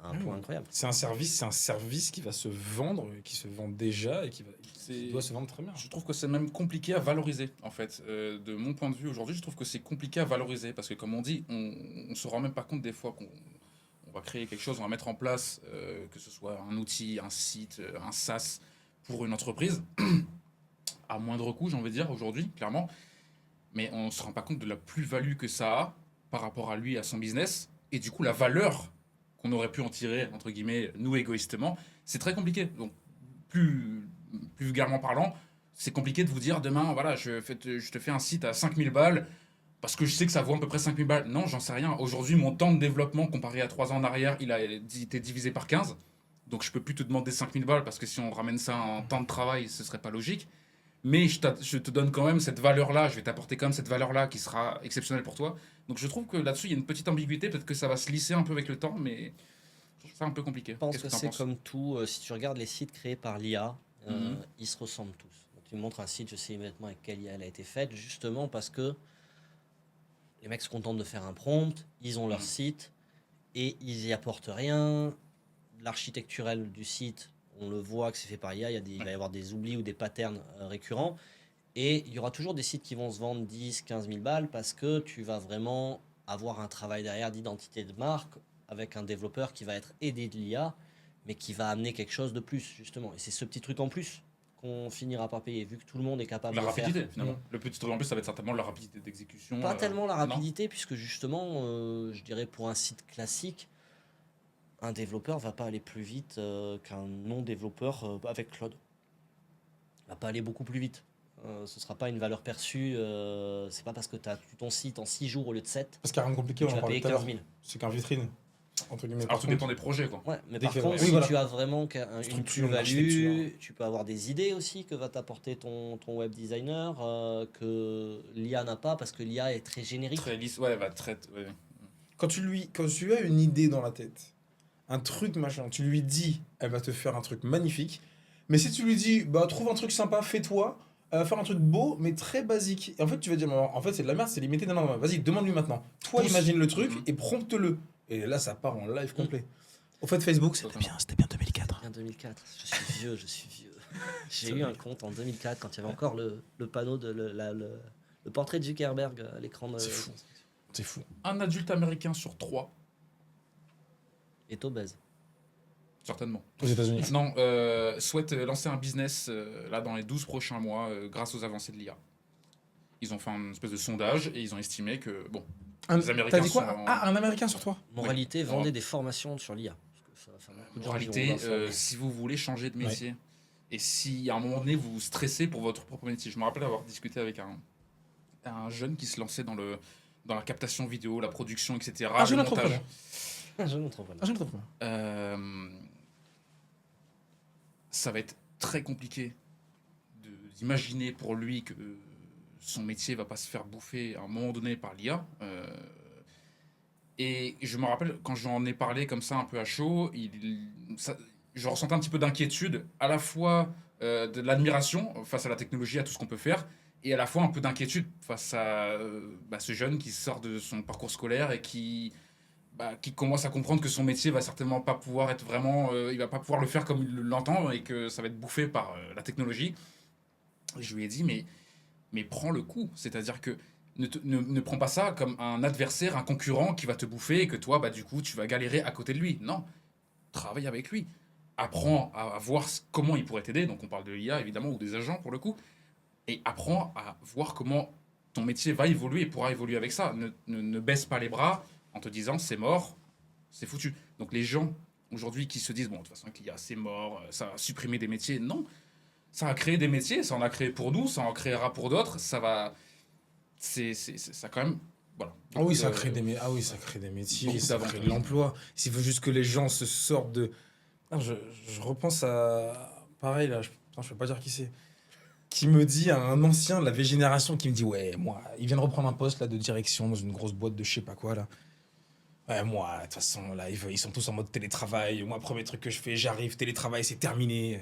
Speaker 2: à un point incroyable.
Speaker 1: C'est un service qui va se vendre, qui se vend déjà et qui doit se vendre très bien.
Speaker 3: Je trouve que c'est même compliqué à valoriser, en fait. De mon point de vue aujourd'hui, je trouve que c'est compliqué à valoriser parce que, comme on dit, on se rend même pas compte des fois qu'on va créer quelque chose, on va mettre en place, que ce soit un outil, un site, un SaaS pour une entreprise, à moindre coût, j'ai envie de dire, aujourd'hui, clairement. Mais on se rend pas compte de la plus-value que ça a par rapport à lui, à son business, et du coup, la valeur qu'on aurait pu en tirer, entre guillemets, nous égoïstement, c'est très compliqué. Donc, plus vulgairement parlant, c'est compliqué de vous dire demain, voilà, je te fais un site à 5000 balles parce que je sais que ça vaut à peu près 5000 balles. Non, j'en sais rien. Aujourd'hui, mon temps de développement comparé à 3 ans en arrière, il a été divisé par 15. Donc, je peux plus te demander 5000 balles parce que si on ramène ça en temps de travail, ce serait pas logique. Mais je te donne quand même cette valeur-là, je vais t'apporter quand même cette valeur-là qui sera exceptionnelle pour toi. Donc je trouve que là-dessus, il y a une petite ambiguïté, peut-être que ça va se lisser un peu avec le temps, mais je trouve ça un peu compliqué.
Speaker 2: Je pense que c'est comme tout, si tu regardes les sites créés par l'IA, ils se ressemblent tous. Donc, tu me montres un site, je sais immédiatement avec quelle IA elle a été faite, justement parce que les mecs se contentent de faire un prompt, ils ont leur site et ils y apportent rien. L'architecturel du site, on le voit que c'est fait par IA, il va y avoir des oublis ou des patterns récurrents. Et il y aura toujours des sites qui vont se vendre 10, 15 000 balles parce que tu vas vraiment avoir un travail derrière d'identité de marque avec un développeur qui va être aidé de l'IA, mais qui va amener quelque chose de plus, justement. Et c'est ce petit truc en plus qu'on finira par payer, vu que tout le monde est capable de le faire.
Speaker 3: La rapidité, finalement. Le petit truc en plus, ça va être certainement la rapidité d'exécution.
Speaker 2: Pas tellement la rapidité, puisque justement, je dirais pour un site classique, un développeur va pas aller plus vite qu'un non-développeur avec Claude. Il va pas aller beaucoup plus vite. Ce sera pas une valeur perçue. C'est pas parce que tu as ton site en 6 jours au lieu de 7.
Speaker 1: Parce qu'il n'y a rien de compliqué,
Speaker 2: tu
Speaker 1: on en
Speaker 2: vas
Speaker 1: parlait
Speaker 2: payer
Speaker 1: tout à l'heure.
Speaker 2: 15 000.
Speaker 1: C'est qu'un vitrine, entre guillemets.
Speaker 3: Alors tout dépend des projets, quoi.
Speaker 2: Ouais, mais
Speaker 1: Dès
Speaker 2: par
Speaker 1: que-
Speaker 2: contre,
Speaker 1: oui,
Speaker 2: si
Speaker 1: voilà.
Speaker 2: tu as vraiment une
Speaker 1: Structure, une
Speaker 2: plus-value,
Speaker 1: architecture.
Speaker 2: tu peux avoir des idées aussi que va t'apporter ton web designer, que l'IA n'a pas, parce que l'IA est très générique.
Speaker 3: Très lisse, ouais, va très. Ouais.
Speaker 1: Quand tu as une idée dans la tête, un truc machin, tu lui dis, elle va te faire un truc magnifique. Mais si tu lui dis, bah trouve un truc sympa, fais-toi, faire un truc beau, mais très basique. Et en fait, tu vas dire, mais en fait, c'est de la merde, c'est limité. Non, non, vas-y, demande-lui maintenant. Toi, imagine le truc et prompte-le. Et là, ça part en live complet. Au fait, Facebook, c'était bien 2004.
Speaker 2: Bien 2004. Je suis vieux. J'ai eu un compte en 2004 quand il y avait encore le panneau de le portrait de Zuckerberg à l'écran de.
Speaker 1: C'est fou. C'est fou.
Speaker 3: Un adulte américain sur 3,
Speaker 2: est obèse.
Speaker 3: certainement.
Speaker 1: Aux États-Unis.
Speaker 3: Non, souhaite lancer un business là dans les 12 prochains mois grâce aux avancées de l'IA. Ils ont fait une espèce de sondage et ils ont estimé que, bon, les Américains
Speaker 1: T'as dit quoi
Speaker 3: sont en-
Speaker 1: Ah, un Américain sur toi.
Speaker 2: Moralité,
Speaker 3: Oui.
Speaker 2: vendez des formations sur l'IA. Parce que ça, beaucoup de gens
Speaker 3: moralité,
Speaker 2: qui vont voir ça.
Speaker 3: si vous voulez changer de métier, et si à un moment donné vous stressez pour votre propre métier, je me rappelle avoir discuté avec un jeune qui se lançait dans la captation vidéo, la production, etc.
Speaker 1: Un
Speaker 3: le
Speaker 1: jeune
Speaker 3: montage.
Speaker 1: entrepreneur.
Speaker 2: Je ne trouve pas.
Speaker 1: Un jeune entrepreneur.
Speaker 3: Ça va être très compliqué d'imaginer pour lui que son métier va pas se faire bouffer à un moment donné par l'IA. Et je me rappelle, quand j'en ai parlé comme ça un peu à chaud, je ressentais un petit peu d'inquiétude, à la fois de l'admiration face à la technologie, à tout ce qu'on peut faire, et à la fois un peu d'inquiétude face à ce jeune qui sort de son parcours scolaire et qui commence à comprendre que son métier va certainement pas pouvoir être vraiment... il va pas pouvoir le faire comme il l'entend et que ça va être bouffé par la technologie. Et je lui ai dit, mais prends le coup. C'est-à-dire que ne prends pas ça comme un adversaire, un concurrent qui va te bouffer et que toi, du coup, tu vas galérer à côté de lui. Non, travaille avec lui. Apprends à voir comment il pourrait t'aider. Donc on parle de l'IA, évidemment, ou des agents pour le coup. Et apprends à voir comment ton métier va évoluer et pourra évoluer avec ça. Ne baisse pas les bras en te disant c'est mort, c'est foutu. Donc les gens aujourd'hui qui se disent bon de toute façon l'IA c'est mort, ça va supprimer des métiers, non, ça a créé des métiers, ça en a créé pour nous, ça en créera pour d'autres, ça va, ça quand même, voilà.
Speaker 1: Ah oui,
Speaker 3: Donc,
Speaker 1: ça crée ça crée des métiers,
Speaker 3: beaucoup
Speaker 1: ça crée de
Speaker 3: d'avantages.
Speaker 1: l'emploi. S'il veut juste que les gens se sortent de... Ah, je repense à... Pareil, là, putain, je peux pas dire qui c'est. Qui me dit à un ancien de la vieille génération qui me dit ouais, moi, il vient de reprendre un poste là, de direction dans une grosse boîte de je sais pas quoi là. Ouais, moi, de toute façon, là, ils sont tous en mode télétravail. Moi, premier truc que je fais, j'arrive, télétravail, c'est terminé.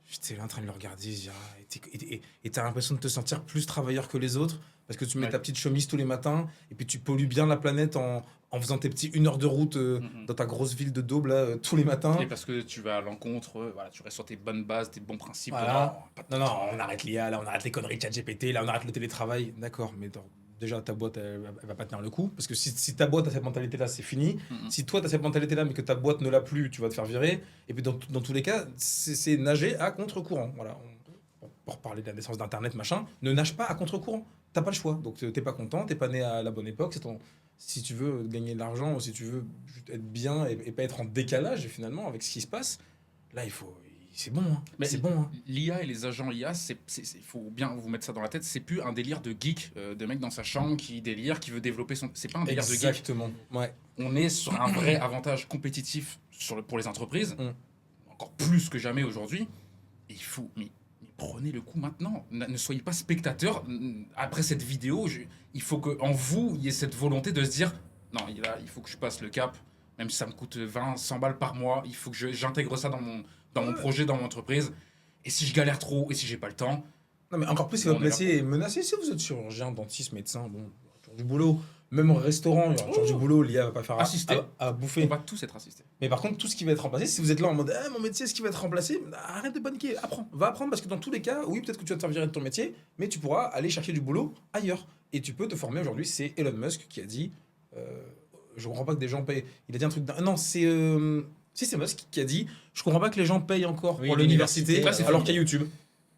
Speaker 1: J'étais là en train de le regarder, je dis, ah, et t'as l'impression de te sentir plus travailleur que les autres parce que tu mets
Speaker 3: Ouais.
Speaker 1: ta petite chemise tous les matins et puis tu pollues bien la planète en faisant tes petits 1 heure de route dans ta grosse ville de Daube là, tous les matins.
Speaker 3: Et parce que tu vas à l'encontre, voilà, tu restes sur tes bonnes bases, tes bons principes.
Speaker 1: Voilà.
Speaker 3: Pas de
Speaker 1: Non,
Speaker 3: temps.
Speaker 1: on arrête l'IA, là, on arrête les conneries de ChatGPT, là, on arrête le télétravail. D'accord, mais déjà, ta boîte, elle va pas tenir le coup. Parce que si ta boîte a cette mentalité-là, c'est fini.
Speaker 3: Mhm.
Speaker 1: Si toi, tu as cette mentalité-là, mais que ta boîte ne l'a plus, tu vas te faire virer. Et puis, dans tous les cas, c'est nager à contre-courant. Voilà. Pour parler de la naissance d'Internet, machin, ne nage pas à contre-courant. T'as pas le choix. Donc, t'es pas content, t'es pas né à la bonne époque. Si tu veux gagner de l'argent, ou si tu veux juste être bien et pas être en décalage, finalement, avec ce qui se passe, là, c'est bon. Hein.
Speaker 3: Mais
Speaker 1: C'est bon. Hein.
Speaker 3: L'IA et les agents IA, il faut bien vous mettre ça dans la tête, c'est plus un délire de geek, de mec dans sa chambre qui délire, qui veut développer son... C'est pas un délire de geek.
Speaker 1: Exactement. Ouais.
Speaker 3: On est sur un vrai avantage compétitif pour les entreprises,
Speaker 1: Mm.
Speaker 3: encore plus que jamais aujourd'hui. Et il faut... Mais prenez le coup maintenant. Ne soyez pas spectateur. Après cette vidéo, il faut qu'en vous, il y ait cette volonté de se dire non, il faut que je passe le cap, même si ça me coûte 20, 100 balles par mois, il faut que j'intègre ça dans mon projet, dans mon entreprise. Et si je galère trop, et si j'ai pas le temps,
Speaker 1: Non, mais encore plus si
Speaker 3: On
Speaker 1: votre
Speaker 3: est
Speaker 1: métier est menacé, si vous êtes chirurgien, dentiste, médecin, bon, toujours du boulot. Même au restaurant, il y aura toujours du boulot, l'IA va pas faire
Speaker 3: Assister.
Speaker 1: à
Speaker 3: on
Speaker 1: bouffer.
Speaker 3: va tous être assistés.
Speaker 1: Mais par contre, tout ce qui va être remplacé, si vous êtes là en mode mon métier, ce qui va être remplacé, arrête de paniquer, apprends. Va apprendre parce que dans tous les cas, oui, peut-être que tu vas te faire virer de ton métier, mais tu pourras aller chercher du boulot ailleurs. Et tu peux te former aujourd'hui. C'est Elon Musk qui a dit je comprends pas que des gens payent. Il a dit un truc. Non, c'est. Si, c'est Musk qui a dit je comprends pas que les gens payent encore
Speaker 2: Oui,
Speaker 1: pour l'université
Speaker 2: l'université,
Speaker 1: alors
Speaker 3: ouais.
Speaker 1: qu'il y a YouTube.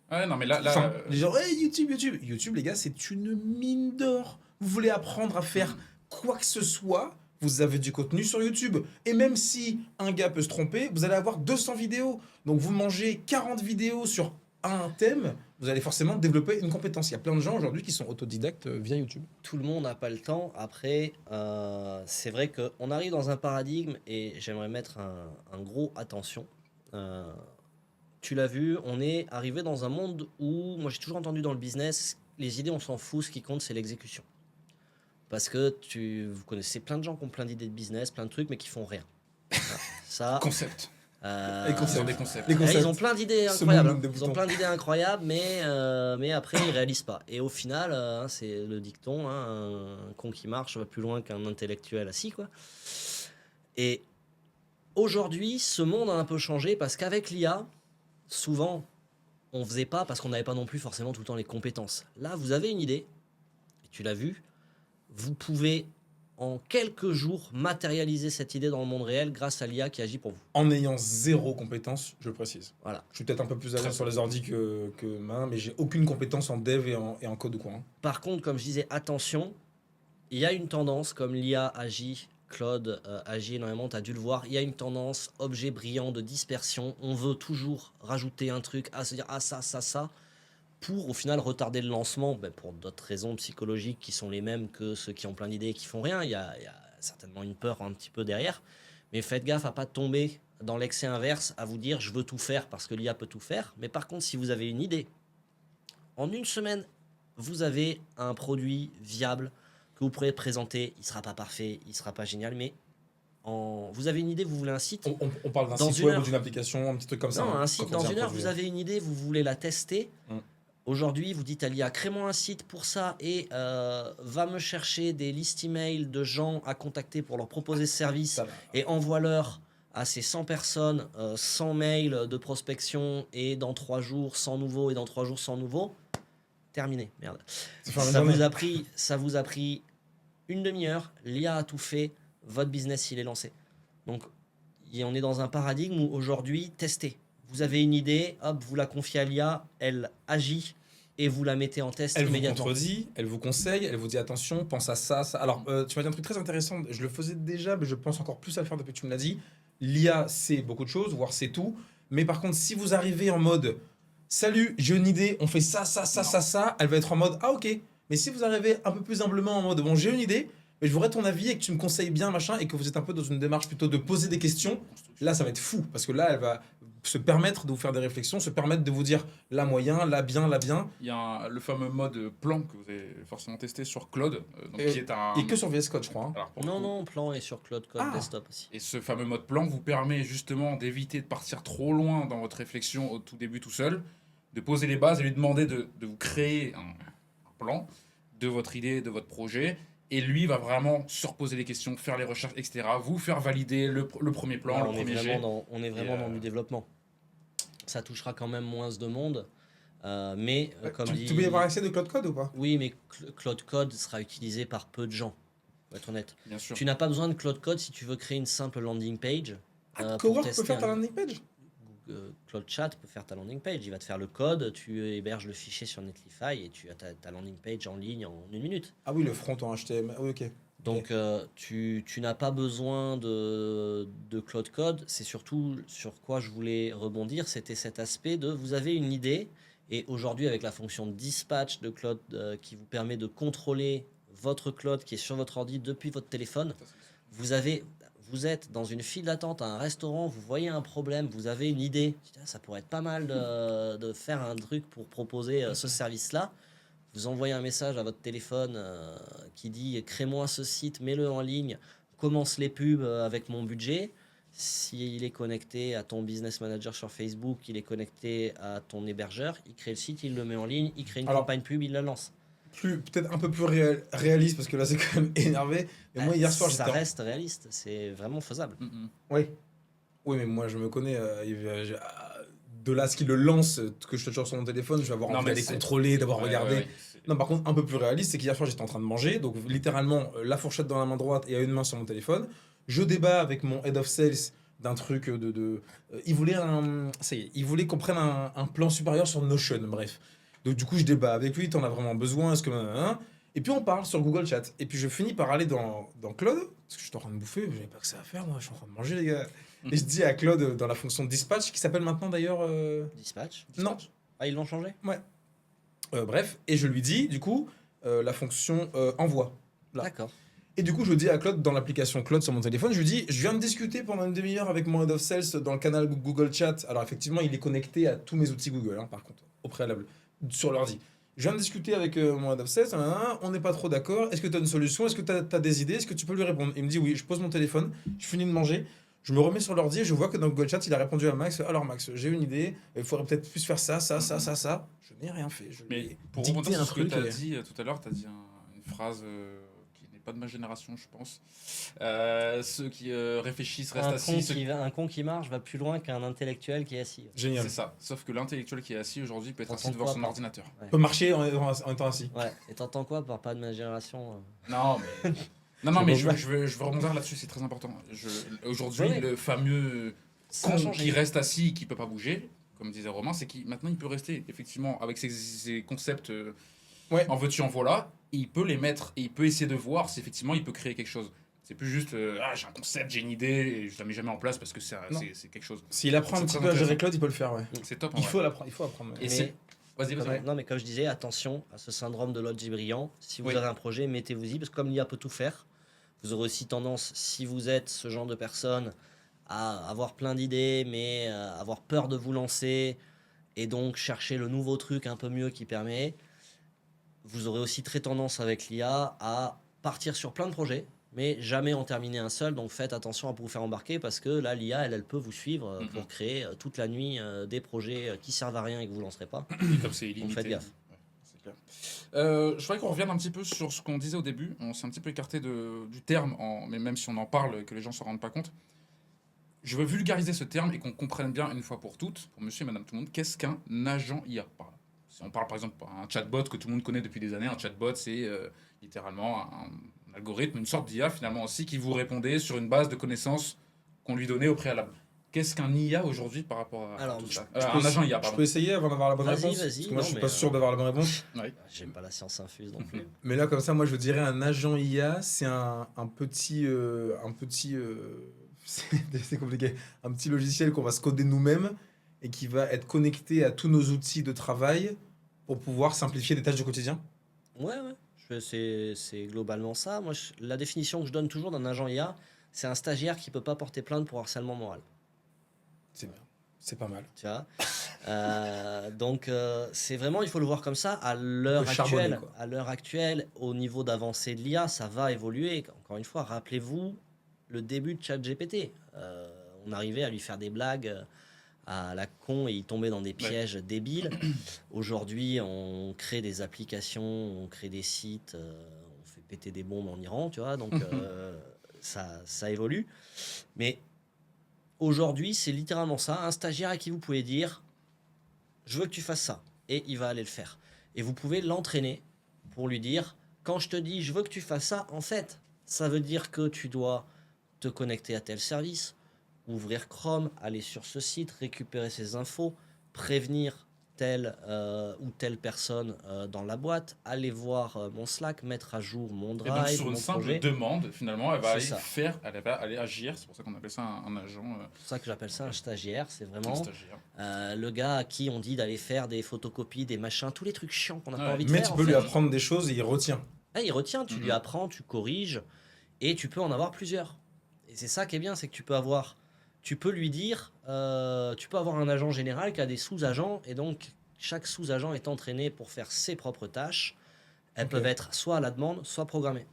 Speaker 3: Ouais, non, mais là...
Speaker 1: Enfin, les gens, hey, YouTube. YouTube, les gars, c'est une mine d'or. Vous voulez apprendre à faire quoi que ce soit, vous avez du contenu sur YouTube. Et même si un gars peut se tromper, vous allez avoir 200 vidéos. Donc vous mangez 40 vidéos sur un thème, vous allez forcément développer une compétence. Il y a plein de gens aujourd'hui qui sont autodidactes via YouTube.
Speaker 2: Tout le monde n'a pas le temps. Après, c'est vrai qu'on arrive dans un paradigme et j'aimerais mettre un gros attention. Tu l'as vu, on est arrivé dans un monde où, moi j'ai toujours entendu dans le business, les idées on s'en fout, ce qui compte c'est l'exécution. Parce que vous connaissez plein de gens qui ont plein d'idées de business, plein de trucs, mais qui font rien. Ça,
Speaker 3: Concept.
Speaker 1: concepts.
Speaker 3: Des concepts.
Speaker 1: Les concepts.
Speaker 2: Ils ont plein d'idées
Speaker 1: Ce
Speaker 2: incroyables.
Speaker 1: monde de
Speaker 2: Ils ont
Speaker 1: boutons.
Speaker 2: plein d'idées incroyables, mais après ils réalisent pas. Et au final, c'est le dicton, un con qui marche va plus loin qu'un intellectuel assis, quoi. Et aujourd'hui, ce monde a un peu changé parce qu'avec l'IA, souvent, on faisait pas parce qu'on n'avait pas non plus forcément tout le temps les compétences. Là, vous avez une idée, et tu l'as vu, vous pouvez en quelques jours matérialiser cette idée dans le monde réel grâce à l'IA qui agit pour vous.
Speaker 1: En ayant 0 compétence, je précise.
Speaker 2: Voilà.
Speaker 1: Je suis peut-être un peu plus à l'aise sur les ordi que main, mais j'ai aucune compétence en dev et en code ou quoi. Hein.
Speaker 2: Par contre, comme je disais, attention, il y a une tendance, comme l'IA agit, Claude agit énormément, tu as dû le voir, il y a une tendance, objet brillant de dispersion. On veut toujours rajouter un truc, se dire ça, pour au final retarder le lancement, pour d'autres raisons psychologiques qui sont les mêmes que ceux qui ont plein d'idées et qui font rien. Il y a certainement une peur un petit peu derrière. Mais faites gaffe à pas tomber dans l'excès inverse, à vous dire je veux tout faire parce que l'IA peut tout faire. Mais par contre, si vous avez une idée, en une semaine, vous avez un produit viable que vous pourrez présenter. Il sera pas parfait, il sera pas génial, mais vous avez une idée, vous voulez un site.
Speaker 1: On parle d'un
Speaker 2: Dans
Speaker 1: site
Speaker 2: une
Speaker 1: web
Speaker 2: heure.
Speaker 1: ou d'une application, un petit truc comme ça.
Speaker 2: Non,
Speaker 1: hein,
Speaker 2: un site,
Speaker 1: quand on
Speaker 2: dans
Speaker 1: dit
Speaker 2: une
Speaker 1: un
Speaker 2: heure,
Speaker 1: produit.
Speaker 2: vous avez une idée, vous voulez la tester.
Speaker 1: Mm.
Speaker 2: Aujourd'hui, vous dites à l'IA, crée-moi un site pour ça et va me chercher des listes email de gens à contacter pour leur proposer ce service
Speaker 1: Ça va.
Speaker 2: et envoie-leur à ces 100 personnes 100 mails de prospection et dans 3 jours 100 nouveaux et dans 3 jours 100 nouveaux. Terminé. Merde.
Speaker 1: Ça fait une
Speaker 2: Ça
Speaker 1: journée.
Speaker 2: vous a pris une demi-heure, l'IA a tout fait, votre business il est lancé. Donc on est dans un paradigme où aujourd'hui, testez. Vous avez une idée, hop, vous la confiez à l'IA, elle agit et vous la mettez en test
Speaker 1: Elle vous
Speaker 2: immédiatement.
Speaker 1: contredit, elle vous conseille, elle vous dit attention, pense à ça, ça. Alors, tu m'as dit un truc très intéressant, je le faisais déjà, mais je pense encore plus à le faire depuis que tu me l'as dit. L'IA sait beaucoup de choses, voire c'est tout. Mais par contre, si vous arrivez en mode salut, j'ai une idée, on fait ça, elle va être en mode ah ok. Mais si vous arrivez un peu plus humblement en mode bon, j'ai une idée, mais je voudrais ton avis et que tu me conseilles bien, machin, et que vous êtes un peu dans une démarche plutôt de poser des questions, là ça va être fou. Parce que là, elle va se permettre de vous faire des réflexions, se permettre de vous dire là moyen, là bien, là bien.
Speaker 3: Il y a le fameux mode plan que vous avez forcément testé sur Claude, donc
Speaker 1: Et-
Speaker 3: qui est un.
Speaker 1: Et que sur VS Code, je crois. Hein.
Speaker 3: Alors, pour le
Speaker 2: Non,
Speaker 3: coup,
Speaker 2: non, plan est sur Cloud Code
Speaker 1: Ah.
Speaker 2: Desktop aussi.
Speaker 3: Et ce fameux mode plan vous permet justement d'éviter de partir trop loin dans votre réflexion au tout début tout seul, de poser les bases et lui demander de vous créer un plan de votre idée, de votre projet. Et lui va vraiment se reposer les questions, faire les recherches, etc. Vous faire valider le premier plan,
Speaker 2: Là,
Speaker 3: le
Speaker 2: on est
Speaker 3: premier jet.
Speaker 2: on est vraiment dans du développement. Ça touchera quand même moins de monde. Mais comme dit...
Speaker 1: Tu peux y avoir accès de Cloud Code ou pas?
Speaker 2: Oui, mais Cloud Code sera utilisé par peu de gens, pour être honnête.
Speaker 3: Bien sûr.
Speaker 2: Tu n'as pas besoin de Cloud Code si tu veux créer une simple landing page.
Speaker 1: Ah,
Speaker 2: pour
Speaker 1: Cowork peut
Speaker 2: tester
Speaker 1: faire ta
Speaker 2: un-
Speaker 1: landing page?
Speaker 2: Cloud Chat peut faire ta landing page. Il va te faire le code, tu héberges le fichier sur Netlify et tu as ta landing page en ligne en 1 minute.
Speaker 1: Ah oui, le front en HTML. Oui, ok.
Speaker 2: Donc tu n'as pas besoin de Cloud Code. C'est surtout sur quoi je voulais rebondir, c'était cet aspect de vous avez une idée et aujourd'hui avec la fonction dispatch de Cloud qui vous permet de contrôler votre Cloud qui est sur votre ordi depuis votre téléphone, vous êtes dans une file d'attente à un restaurant, vous voyez un problème, vous avez une idée, ça pourrait être pas mal de faire un truc pour proposer ce service-là. Vous envoyez un message à votre téléphone qui dit « Crée-moi ce site, mets-le en ligne, commence les pubs avec mon budget ». S'il est connecté à ton business manager sur Facebook, il est connecté à ton hébergeur, il crée le site, il le met en ligne, il crée une
Speaker 1: Alors,
Speaker 2: campagne pub, il la lance.
Speaker 1: Peut-être un peu plus réaliste parce que là c'est quand même énervé. Mais moi hier soir
Speaker 2: ça
Speaker 1: j'étais.
Speaker 2: reste réaliste, c'est vraiment faisable.
Speaker 1: Oui. Oui, mais moi je me connais. De là à ce qu'il le lance, que je te sur mon téléphone, je vais avoir
Speaker 3: Non,
Speaker 1: envie
Speaker 3: mais
Speaker 1: d'aller
Speaker 3: c'est-
Speaker 1: contrôler, d'avoir
Speaker 3: Ouais,
Speaker 1: regardé.
Speaker 3: ouais, ouais.
Speaker 1: Non, par contre, un peu plus réaliste, c'est qu'hier soir j'étais en train de manger, donc littéralement la fourchette dans la main droite et à une main sur mon téléphone. Je débat avec mon head of sales d'un truc il voulait il voulait qu'on prenne un plan supérieur sur Notion, bref. Donc du coup je débat avec lui, t'en as vraiment besoin, est-ce que... Et puis on parle sur Google Chat. Et puis je finis par aller dans Claude, parce que j'étais en train de bouffer, j'avais pas que ça à faire, moi je suis en train de manger les gars. Et je dis à Claude dans la fonction dispatch, qui s'appelle maintenant d'ailleurs...
Speaker 2: Dispatch.
Speaker 1: Non.
Speaker 2: Ah, ils l'ont changé.
Speaker 1: Bref, et je lui dis du coup la fonction envoi. Là.
Speaker 2: D'accord.
Speaker 1: Et du coup, je dis à Claude, dans l'application Claude sur mon téléphone, je lui dis, je viens de discuter pendant une demi-heure avec mon head of sales dans le canal Google Chat. Alors effectivement, il est connecté à tous mes outils Google, hein, par contre, au préalable, sur l'ordi. Je viens de discuter avec mon head of sales, on n'est pas trop d'accord. Est-ce que tu as une solution? Est-ce que tu as des idées? Est-ce que tu peux lui répondre? Il me dit oui, je pose mon téléphone, je finis de manger, Je me remets sur l'ordi et je vois que dans Google Chat, il a répondu à Max. Alors Max, j'ai une idée, il faudrait peut-être plus faire ça. Je n'ai rien fait. Je lui
Speaker 3: Mais
Speaker 1: ai
Speaker 3: pour
Speaker 1: dicté
Speaker 3: rebondir
Speaker 1: un
Speaker 3: sur ce que
Speaker 1: truc.
Speaker 3: tu as dit tout à l'heure, tu as dit une phrase qui n'est pas de ma génération, je pense. Ceux qui réfléchissent restent assis.
Speaker 2: Un con qui marche va plus loin qu'un intellectuel qui est assis.
Speaker 1: Génial.
Speaker 3: C'est ça. Sauf que l'intellectuel qui est assis aujourd'hui peut être assis
Speaker 2: T'entends
Speaker 3: devant
Speaker 2: quoi,
Speaker 3: son
Speaker 2: par-
Speaker 3: ordinateur.
Speaker 1: On peut marcher en étant assis.
Speaker 2: Ouais, et t'entends quoi par pas de ma génération
Speaker 3: Non, mais, non,
Speaker 2: C'est
Speaker 3: mais
Speaker 2: bon,
Speaker 3: je veux rebondir là-dessus, c'est très important. Aujourd'hui,
Speaker 2: Ouais, ouais.
Speaker 3: le fameux
Speaker 2: Ça a
Speaker 3: con
Speaker 2: changé.
Speaker 3: qui reste assis, qui peut pas bouger, comme disait Romain, c'est qu'il maintenant il peut rester effectivement avec ses concepts
Speaker 1: Ouais.
Speaker 3: en veux-tu en voilà, et il peut les mettre et il peut essayer de voir si effectivement il peut créer quelque chose. C'est plus juste j'ai un concept, j'ai une idée et je la mets jamais en place parce que c'est quelque chose.
Speaker 1: S'il apprend un
Speaker 3: C'est
Speaker 1: petit
Speaker 3: très
Speaker 1: peu à gérer
Speaker 3: intéressant.
Speaker 1: Claude, il peut le faire, ouais.
Speaker 3: C'est top. en
Speaker 1: Il
Speaker 3: vrai.
Speaker 1: faut l'apprendre. Il faut apprendre.
Speaker 3: Et
Speaker 2: Mais-
Speaker 3: c'est vas-y.
Speaker 1: Ouais.
Speaker 2: Non, mais comme je disais, attention à ce syndrome de l'OG brillant. Si vous
Speaker 3: Oui.
Speaker 2: avez un projet, mettez-vous-y, parce que comme l'IA peut tout faire, vous aurez aussi tendance, si vous êtes ce genre de personne, à avoir plein d'idées, mais avoir peur de vous lancer, et donc chercher le nouveau truc un peu mieux qui permet. Vous aurez aussi très tendance avec l'IA à partir sur plein de projets, mais jamais en terminer un seul. Donc faites attention à vous faire embarquer, parce que là, l'IA, elle peut vous suivre pour créer toute la nuit des projets qui servent à rien et que vous ne lancerez pas.
Speaker 3: Et comme c'est illimité.
Speaker 2: faites gaffe.
Speaker 3: Ouais, c'est clair. Je voudrais qu'on revienne un petit peu sur ce qu'on disait au début. On s'est un petit peu écarté du terme, mais même si on en parle, que les gens ne s'en rendent pas compte. Je veux vulgariser ce terme et qu'on comprenne bien une fois pour toutes, pour monsieur et madame tout le monde, qu'est-ce qu'un agent IA par là. Si on parle par exemple d'un chatbot que tout le monde connaît depuis des années, un chatbot c'est littéralement un algorithme, une sorte d'IA finalement aussi qui vous répondait sur une base de connaissances qu'on lui donnait au préalable. Qu'est-ce qu'un IA aujourd'hui par rapport à
Speaker 2: Alors,
Speaker 3: tout ça
Speaker 1: Je peux
Speaker 3: Un agent IA,
Speaker 1: Je
Speaker 3: pardon.
Speaker 1: peux essayer avant d'avoir la bonne
Speaker 2: Vas-y,
Speaker 1: réponse.
Speaker 2: vas-y,
Speaker 1: Parce que moi,
Speaker 2: non,
Speaker 1: je suis
Speaker 2: mais,
Speaker 1: pas sûr d'avoir la bonne réponse.
Speaker 2: J'aime pas la science infuse non plus.
Speaker 1: Mais là, comme ça, moi, je dirais un agent IA, c'est un petit, c'est compliqué, un petit logiciel qu'on va se coder nous-mêmes et qui va être connecté à tous nos outils de travail pour pouvoir simplifier des tâches du quotidien.
Speaker 2: Ouais, ouais. C'est globalement ça. Moi, la définition que je donne toujours d'un agent IA, c'est un stagiaire qui peut pas porter plainte pour harcèlement moral.
Speaker 1: C'est bien, c'est pas mal.
Speaker 2: Tu vois. Donc c'est vraiment, il faut le voir comme ça. À l'heure
Speaker 1: peut charbonner,
Speaker 2: actuelle,
Speaker 1: quoi.
Speaker 2: à l'heure actuelle, au niveau d'avancée de l'IA, ça va évoluer. Encore une fois, rappelez-vous le début de ChatGPT. On arrivait à lui faire des blagues à la con et il tombait dans des pièges débiles. Aujourd'hui, on crée des applications, on crée des sites, on fait péter des bombes en Iran, tu vois. Donc ça évolue. Mais aujourd'hui, c'est littéralement ça, un stagiaire à qui vous pouvez dire je veux que tu fasses ça, et il va aller le faire. Et vous pouvez l'entraîner pour lui dire quand je te dis je veux que tu fasses ça, en fait, ça veut dire que tu dois te connecter à tel service, ouvrir Chrome, aller sur ce site, récupérer ces infos, prévenir telle ou telle personne dans la boîte, aller voir mon Slack, mettre à jour mon
Speaker 3: Et donc
Speaker 2: drive,
Speaker 3: sur une
Speaker 2: mon
Speaker 3: simple
Speaker 2: projet.
Speaker 3: demande, finalement, elle va
Speaker 2: C'est
Speaker 3: aller
Speaker 2: ça.
Speaker 3: elle va aller agir. C'est pour ça qu'on appelle ça un agent
Speaker 2: C'est pour ça que j'appelle ça un stagiaire, c'est
Speaker 3: un
Speaker 2: vraiment
Speaker 3: stagiaire.
Speaker 2: le gars à qui on dit d'aller faire des photocopies, des machins, tous les trucs chiants qu'on n'a
Speaker 3: Ouais.
Speaker 2: pas envie de
Speaker 1: Mais
Speaker 2: faire.
Speaker 1: tu
Speaker 2: en
Speaker 1: peux lui
Speaker 2: fait.
Speaker 1: apprendre des choses et il retient.
Speaker 2: Ah, il retient, tu lui
Speaker 3: Mhm.
Speaker 2: apprends, tu corriges, et tu peux en avoir plusieurs. Et c'est ça qui est bien, c'est que tu peux lui dire, tu peux avoir un agent général qui a des sous-agents, et donc chaque sous-agent est entraîné pour faire ses propres tâches. Elles
Speaker 1: Ok.
Speaker 2: peuvent être soit à la demande, soit programmées.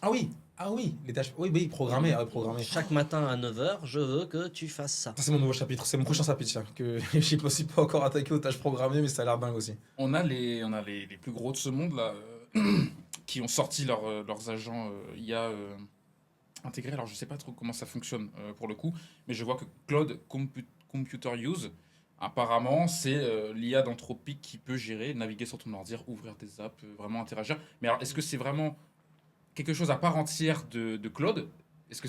Speaker 1: Ah oui, les tâches. Oui, programmé. Programmé.
Speaker 2: Chaque matin à 9h, je veux que tu fasses ça.
Speaker 1: Ça, c'est mon nouveau chapitre, c'est mon prochain chapitre, tiens, que j'ai aussi pas encore attaqué aux tâches programmées, mais ça a l'air dingue aussi.
Speaker 3: On a les plus gros de ce monde là qui ont sorti leurs agents IA intégrés. Alors je sais pas trop comment ça fonctionne pour le coup, mais je vois que Cloud Computer Use, apparemment, c'est l'IA d'Anthropic qui peut gérer, naviguer sur ton ordi, ouvrir des apps, vraiment interagir. Mais alors est-ce que c'est vraiment quelque chose à part entière de Claude? Est-ce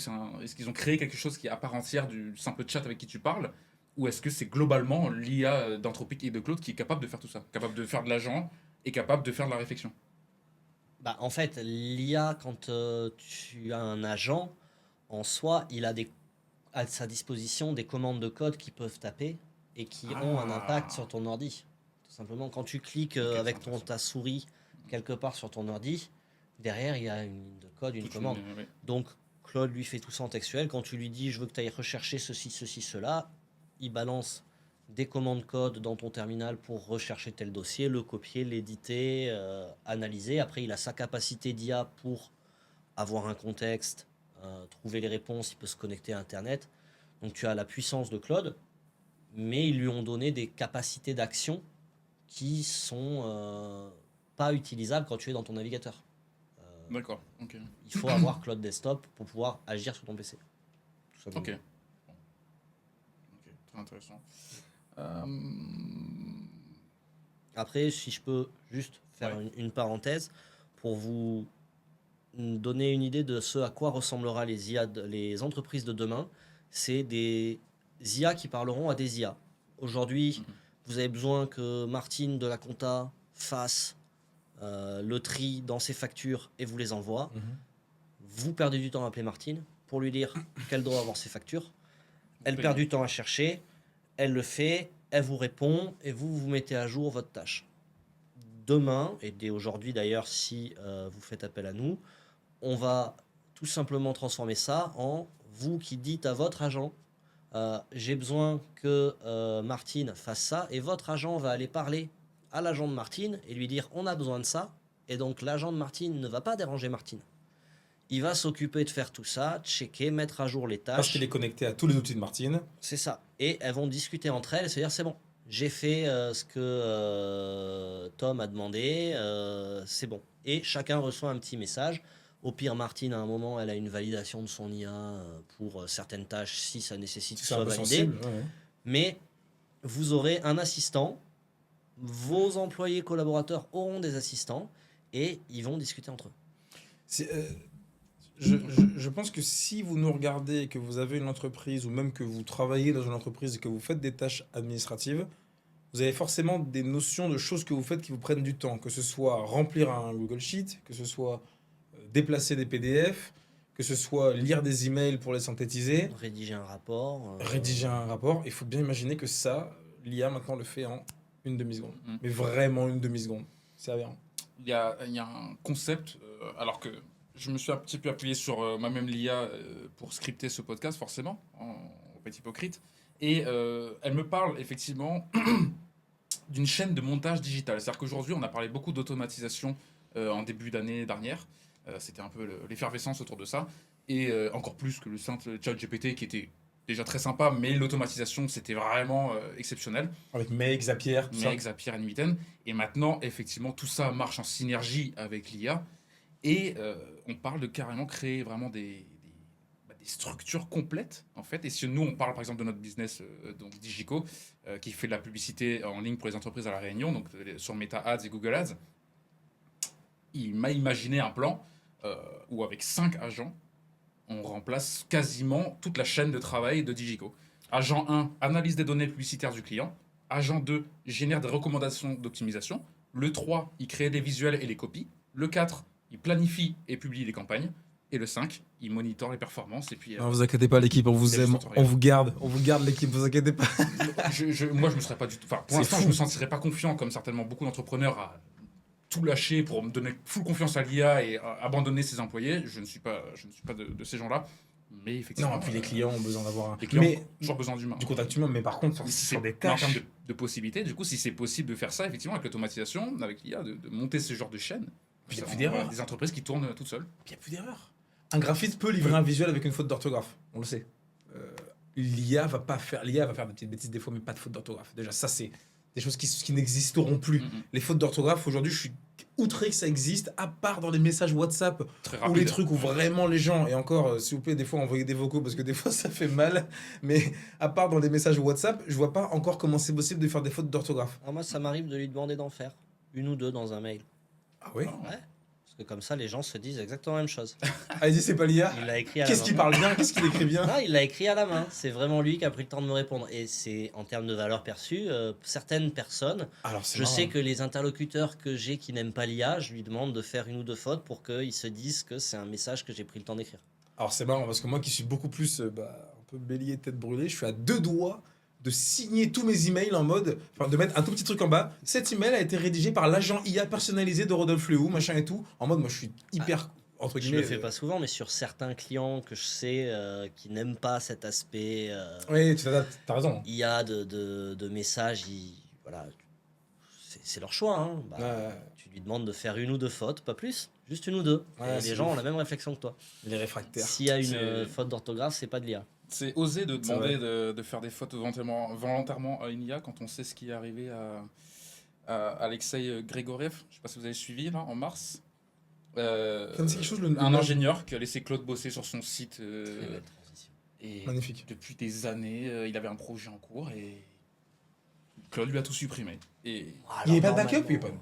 Speaker 3: qu'ils ont créé quelque chose qui est à part entière du simple chat avec qui tu parles? Ou est-ce que c'est globalement l'IA d'Anthropic et de Claude qui est capable de faire tout ça? Capable de faire de l'agent et capable de faire de la réflexion?
Speaker 2: Bah, en fait, l'IA, quand tu as un agent, en soi, il a à sa disposition des commandes de code qui peuvent taper et qui ont un impact sur ton ordi. Tout simplement, quand tu cliques
Speaker 3: Ok, c'est
Speaker 2: avec
Speaker 3: intéressant.
Speaker 2: ta souris quelque part sur ton ordi, derrière, il y a une ligne de code, une
Speaker 3: Toute
Speaker 2: commande.
Speaker 3: ouais.
Speaker 2: Donc, Claude lui fait tout ça en textuel. Quand tu lui dis, je veux que tu ailles rechercher ceci, ceci, cela, il balance des commandes code dans ton terminal pour rechercher tel dossier, le copier, l'éditer, analyser. Après, il a sa capacité d'IA pour avoir un contexte, trouver les réponses, il peut se connecter à Internet. Donc tu as la puissance de Claude, mais ils lui ont donné des capacités d'action qui sont pas utilisables quand tu es dans ton navigateur.
Speaker 3: D'accord, ok.
Speaker 2: Il faut avoir Claude Desktop pour pouvoir agir sur ton PC. Tout simplement.
Speaker 3: Ok. Ok, très intéressant.
Speaker 2: Après, si je peux juste faire une parenthèse pour vous donner une idée de ce à quoi ressemblera les IA, les entreprises de demain, c'est des IA qui parleront à des IA. Aujourd'hui, vous avez besoin que Martine de la compta fasse le tri dans ses factures et vous les envoie. Vous perdez du temps à appeler Martine pour lui dire qu'elle doit avoir ses factures. Elle perd du temps à chercher, elle le fait, elle vous répond et vous mettez à jour votre tâche. Demain, et dès aujourd'hui d'ailleurs si vous faites appel à nous, on va tout simplement transformer ça en vous qui dites à votre agent j'ai besoin que Martine fasse ça, et votre agent va aller parler à l'agent de Martine et lui dire on a besoin de ça, et donc l'agent de Martine ne va pas déranger Martine. Il va s'occuper de faire tout ça, checker, mettre à jour les tâches.
Speaker 1: Parce qu'il est connecté à tous les outils de Martine.
Speaker 2: C'est ça. Et elles vont discuter entre elles, c'est-à-dire c'est bon, j'ai fait ce que Tom a demandé, c'est bon. Et chacun reçoit un petit message. Au pire, Martine, à un moment, elle a une validation de son IA pour certaines tâches, si ça nécessite que ce soit validé.
Speaker 1: Sensible, ouais.
Speaker 2: Mais vous aurez un assistant, vos employés collaborateurs auront des assistants, et ils vont discuter entre eux.
Speaker 1: Je pense que si vous nous regardez et que vous avez une entreprise, ou même que vous travaillez dans une entreprise et que vous faites des tâches administratives, vous avez forcément des notions de choses que vous faites qui vous prennent du temps, que ce soit remplir un Google Sheet, que ce soit déplacer des PDF, que ce soit lire des emails pour les synthétiser,
Speaker 2: Rédiger un rapport.
Speaker 1: rédiger un rapport. Il faut bien imaginer que ça, l'IA maintenant le fait en une demi-seconde. Mais vraiment une demi-seconde. C'est aberrant.
Speaker 3: Il y a un concept, alors que je me suis un petit peu appuyé sur moi-même l'IA pour scripter ce podcast, forcément, en petit hypocrite. Et elle me parle effectivement d'une chaîne de montage digital. C'est-à-dire qu'aujourd'hui, on a parlé beaucoup d'automatisation en début d'année dernière. C'était un peu l'effervescence autour de ça. Et encore plus que le simple ChatGPT qui était déjà très sympa, mais l'automatisation, c'était vraiment exceptionnel.
Speaker 1: Avec Make, Zapier, tout ça.
Speaker 3: Make, Zapier, Nmiten. Et maintenant, effectivement, tout ça marche en synergie avec l'IA. Et on parle de carrément créer vraiment des structures complètes, en fait. Et si nous, on parle par exemple de notre business, donc Digico, qui fait de la publicité en ligne pour les entreprises à La Réunion, donc sur Meta Ads et Google Ads, il m'a imaginé un plan où avec 5 agents, on remplace quasiment toute la chaîne de travail de Digico. Agent 1, analyse des données publicitaires du client. Agent 2, génère des recommandations d'optimisation. Le 3, il crée des visuels et les copies. Le 4, il planifie et publie les campagnes. Et le 5, il monitore les performances. Et puis,
Speaker 1: non, vous inquiétez pas, l'équipe, on vous aime, on vous garde l'équipe, vous inquiétez pas.
Speaker 3: Moi, je me serais pas du tout. Enfin, pour l'instant, je me sentirais pas confiant, comme certainement beaucoup d'entrepreneurs, à tout lâcher pour me donner full confiance à l'IA et abandonner ses employés. Je ne suis pas de ces gens-là. Mais effectivement.
Speaker 1: Non, puis les clients ont besoin d'avoir un.
Speaker 3: Les clients ont toujours besoin d'humain.
Speaker 1: Du contact humain, mais par contre, sur des tâches.
Speaker 3: En termes de possibilités, du coup, si c'est possible de faire ça, effectivement, avec l'automatisation, avec l'IA, de monter ce genre de chaîne.
Speaker 1: Puis il n'y a plus d'erreurs.
Speaker 3: Des entreprises qui tournent toutes seules.
Speaker 1: Puis il n'y a plus d'erreurs. Un graphiste peut livrer un visuel avec une faute d'orthographe. On le sait. L'IA va faire des petites bêtises des fois, mais pas de faute d'orthographe. Déjà, ça, c'est des choses qui n'existeront plus. Les fautes d'orthographe, aujourd'hui, je suis outré que ça existe, à part dans les messages WhatsApp ou les trucs où vraiment les gens, et encore, s'il vous plaît, des fois, envoyez des vocaux parce que des fois, ça fait mal, mais à part dans les messages WhatsApp, je vois pas encore comment c'est possible de faire des fautes d'orthographe.
Speaker 2: Alors moi, ça m'arrive de lui demander d'en faire une ou deux dans un mail.
Speaker 1: Ah oui?
Speaker 2: Ouais. Parce que comme ça, les gens se disent exactement la même chose.
Speaker 1: Ah, il dit c'est pas l'IA.
Speaker 2: Il l'a écrit à la main.
Speaker 1: Qu'est-ce qu'il parle bien? Qu'est-ce qu'il écrit bien?
Speaker 2: Non, il l'a écrit à la main. C'est vraiment lui qui a pris le temps de me répondre. Et c'est en termes de valeur perçue, certaines personnes. Alors, je sais que les interlocuteurs que j'ai qui n'aiment pas l'IA, je lui demande de faire une ou deux fautes pour qu'ils se disent que c'est un message que j'ai pris le temps d'écrire.
Speaker 1: Alors c'est marrant parce que moi qui suis beaucoup plus un peu bélier, tête brûlée, je suis à 2 doigts de signer tous mes emails en mode, enfin de mettre un tout petit truc en bas. Cet email a été rédigé par l'agent IA personnalisé de Rodolphe Léou, machin et tout. En mode, moi je suis hyper entre guillemets.
Speaker 2: Je le fais pas souvent, mais sur certains clients que je sais qui n'aiment pas cet aspect.
Speaker 1: Oui, tu as raison.
Speaker 2: IA de messages, voilà, c'est leur choix. Hein. Bah, tu lui demandes de faire 1 ou 2 fautes, pas plus, juste 1 ou 2. Et les gens ont la même réflexion que toi.
Speaker 1: Les réfractaires.
Speaker 2: S'il y a une faute d'orthographe, c'est pas de l'IA.
Speaker 3: C'est oser de demander de faire des fautes volontairement à une IA quand on sait ce qui est arrivé à Alexei Grigoriev. Je ne sais pas si vous avez suivi là, en mars. Un ingénieur qui a laissé Claude bosser sur son site. Et
Speaker 1: magnifique.
Speaker 3: Depuis des années, il avait un projet en cours et Claude lui a tout supprimé. Et
Speaker 1: il n'y a pas de backup, il n'y a pas de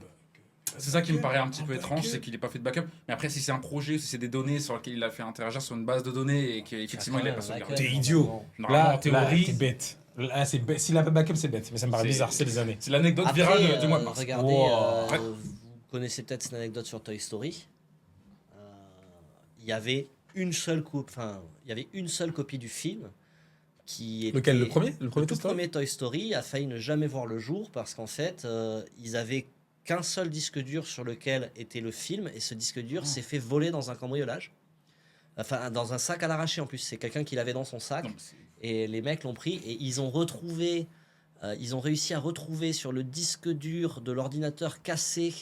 Speaker 3: c'est ça qui me paraît un petit peu étrange, c'est qu'il n'ait pas fait de backup. Mais après, si c'est un projet, si c'est des données sur lesquelles il a fait interagir sur une base de données et qu'effectivement il n'a pas sauvegardé.
Speaker 1: T'es idiot.
Speaker 3: Normalement, en théorie.
Speaker 1: T'es bête. Là, c'est bête. S'il n'a pas de backup, c'est bête. Mais ça me paraît bizarre, c'est des années.
Speaker 3: C'est l'anecdote virale du mois de mars.
Speaker 2: Regardez, vous connaissez peut-être cette anecdote sur Toy Story. Il y avait une seule copie du film qui était...
Speaker 1: Lequel, le premier
Speaker 2: Le tout premier Toy Story a failli ne jamais voir le jour parce qu'en fait, ils avaient qu'un seul disque dur sur lequel était le film et ce disque dur s'est fait voler dans un cambriolage. Enfin, dans un sac à l'arraché en plus. C'est quelqu'un qui l'avait dans son sac et les mecs l'ont pris et ils ont réussi à retrouver sur le disque dur de l'ordinateur cassé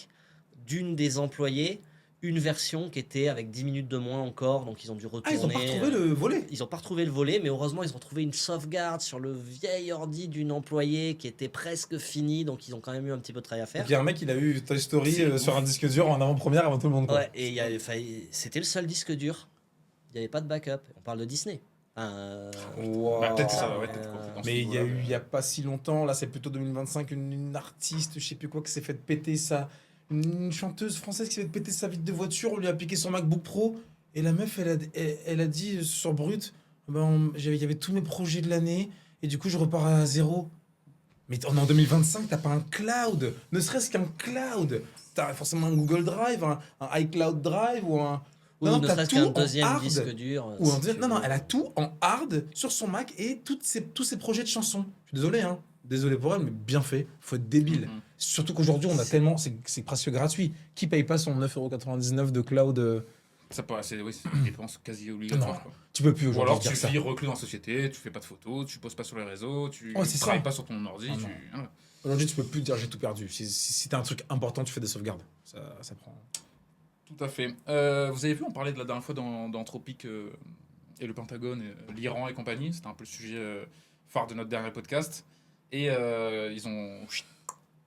Speaker 2: d'une des employées une version qui était avec 10 minutes de moins encore, donc ils ont dû retourner.
Speaker 1: Ils n'ont pas retrouvé le volet.
Speaker 2: Ils n'ont pas retrouvé le volet, mais heureusement, ils ont trouvé une sauvegarde sur le vieil ordi d'une employée qui était presque finie, donc ils ont quand même eu un petit peu de travail à faire.
Speaker 1: Il y a un mec, il a eu Toy Story sur un disque dur en avant-première avant tout le monde. Quoi.
Speaker 2: Ouais, et c'était le seul disque dur. Il n'y avait pas de backup. On parle de Disney.
Speaker 3: Peut-être ça va être
Speaker 1: mais il y a eu, il n'y a pas si longtemps, là c'est plutôt 2025, une artiste, je sais plus quoi, qui s'est fait péter ça. Une chanteuse française qui s'est fait péter sa vitre de voiture, on lui a piqué son MacBook Pro et la meuf elle a dit sur Brut il y avait tous mes projets de l'année et du coup je repars à zéro. Mais on est en 2025, t'as pas un cloud, ne serait-ce qu'un cloud, t'as forcément un Google Drive, un iCloud Drive ou un...
Speaker 2: non, ne serait-ce qu'un deuxième disque dur.
Speaker 1: Non, elle a tout en hard sur son Mac et tous ses projets de chansons. Je suis désolé, hein. Désolé pour elle, mais bien fait. Faut être débile. Surtout qu'aujourd'hui, on a tellement... C'est presque gratuit. Qui paye pas son 9,99€ de cloud
Speaker 3: Ça paraît, c'est une dépense quasi obligatoire.
Speaker 1: Tu peux plus aujourd'hui.
Speaker 3: Ou alors tu vis reclus dans la société, tu fais pas de photos, tu poses pas sur les réseaux, tu travailles pas sur ton ordi.
Speaker 1: Aujourd'hui, tu peux plus dire j'ai tout perdu. Si t'as un truc important, tu fais des sauvegardes. Ça prend...
Speaker 3: Tout à fait. Vous avez vu, on parlait de la dernière fois dans Tropic et le Pentagone, l'Iran et compagnie. C'était un peu le sujet phare de notre dernier podcast. Et ils ont...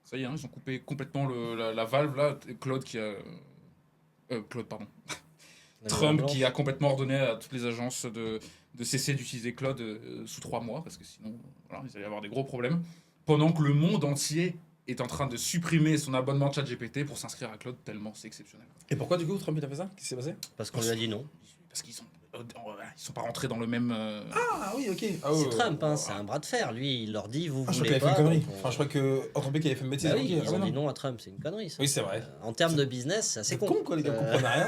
Speaker 3: Ça y est, ils ont coupé complètement la valve, là. Claude, pardon. Trump qui a complètement ordonné à toutes les agences de cesser d'utiliser Claude sous 3 mois, parce que sinon, voilà, ils allaient avoir des gros problèmes. Pendant que le monde entier est en train de supprimer son abonnement ChatGPT pour s'inscrire à Claude, tellement c'est exceptionnel.
Speaker 1: Et pourquoi, du coup, Trump, il a fait ça? Qu'est-ce qui s'est passé?
Speaker 2: Parce qu'on lui a dit non.
Speaker 3: Parce qu'ils sont pas rentrés dans le même...
Speaker 1: Ah oui, ok.
Speaker 2: C'est Trump, hein, c'est un bras de fer. Lui, il leur dit, vous
Speaker 1: je
Speaker 2: voulez
Speaker 1: crois qu'il
Speaker 2: pas...
Speaker 1: avait fait une connerie. Enfin, je crois que Anthropic avait fait une bêtise.
Speaker 2: Bah oui, ils ont dit non à Trump, c'est une connerie. Ça.
Speaker 1: Oui, c'est vrai.
Speaker 2: En termes de business, c'est assez con.
Speaker 1: Quoi, les gars, ils comprennent rien.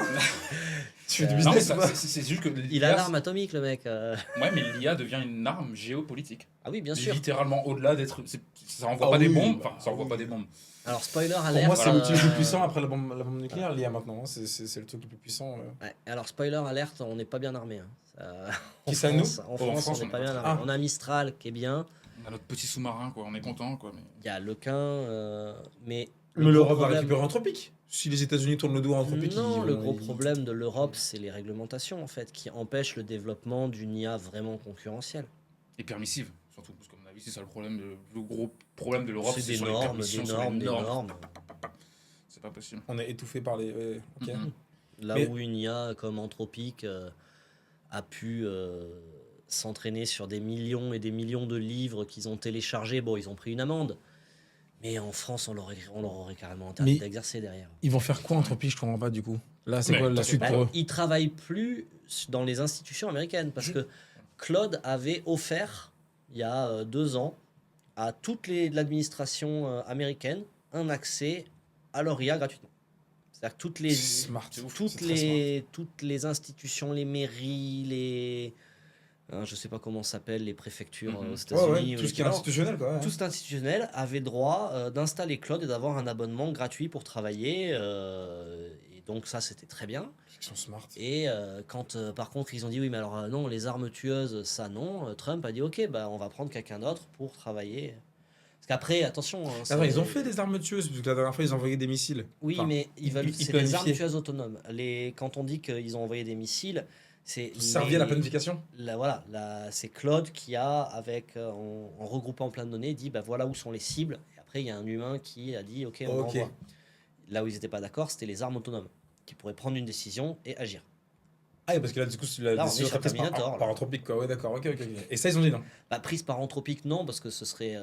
Speaker 3: Tu fais du business, c'est juste que
Speaker 2: il a l'arme atomique, le mec.
Speaker 3: Ouais, mais l'IA devient une arme géopolitique.
Speaker 2: Ah oui, bien sûr.
Speaker 3: Littéralement, au-delà d'être... Ça envoie pas des bombes. Enfin, ça envoie pas des bombes.
Speaker 2: Alors, spoiler alert.
Speaker 1: Pour moi, c'est l'outil le plus puissant après la bombe nucléaire, l'IA maintenant. C'est le truc le plus puissant.
Speaker 2: Ouais. Alors, spoiler alert, on n'est pas bien armé.
Speaker 1: Qui ça, nous?
Speaker 2: En France, on n'est pas bien armé. On a Mistral qui est bien.
Speaker 3: On a notre petit sous-marin, quoi. On est content, quoi.
Speaker 2: Il y a Lequin, mais
Speaker 1: l'Europe va récupérer Anthropic. Si les États-Unis tournent le dos à Anthropic,
Speaker 2: non, le gros problème de l'Europe, c'est les réglementations en fait, qui empêchent le développement d'une IA vraiment concurrentielle.
Speaker 3: Et permissive, surtout, parce qu'à mon avis, c'est ça le problème. Le gros problème de l'Europe,
Speaker 2: c'est sur les permissions, des normes.
Speaker 3: C'est pas possible.
Speaker 1: On est étouffé par les. Okay.
Speaker 2: Là où une IA comme Anthropic a pu s'entraîner sur des millions et des millions de livres qu'ils ont téléchargés, bon, ils ont pris une amende. Mais en France, on leur aurait carrément interdit d'exercer derrière.
Speaker 1: Ils vont faire quoi, Anthropic? Je comprends pas du coup. Là, c'est quoi la suite pour eux?
Speaker 2: Ils travaillent plus dans les institutions américaines parce que Claude avait offert, il y a 2 ans, à toute l'administration américaine un accès à leur IA gratuitement. C'est-à-dire que toutes les institutions, les mairies, je sais pas comment s'appellent les préfectures aux États-Unis.
Speaker 1: Tout ce qui est institutionnel, quoi.
Speaker 2: Tout ce qui est institutionnel avait droit d'installer Claude et d'avoir un abonnement gratuit pour travailler. Et donc ça, c'était très bien.
Speaker 1: Ils sont smart.
Speaker 2: Et quand, par contre, ils ont dit oui, mais alors non, les armes tueuses, ça non. Trump a dit ok, on va prendre quelqu'un d'autre pour travailler. Parce qu'après, attention. Hein,
Speaker 1: Attends, ils ont fait des armes tueuses, parce que la dernière fois, ils envoyaient des missiles.
Speaker 2: Oui,
Speaker 1: Enfin,
Speaker 2: mais c'est des
Speaker 1: planifiaient.
Speaker 2: armes tueuses autonomes. Quand on dit qu'ils ont envoyé des missiles, c'est.
Speaker 1: Ça servait à la planification.
Speaker 2: Voilà, c'est Claude qui a, en regroupant plein de données, dit bah, voilà où sont les cibles. Et après, il y a un humain qui a dit ok, on envoie. Là où ils n'étaient pas d'accord, c'était les armes autonomes, qui pourraient prendre une décision et agir.
Speaker 1: Ah oui, parce que là, du coup, la décision serait prise par Anthropic, quoi. Ouais, d'accord, ok. Et ça, ils ont dit non.
Speaker 2: Bah, prise par Anthropic, non, parce que ce serait.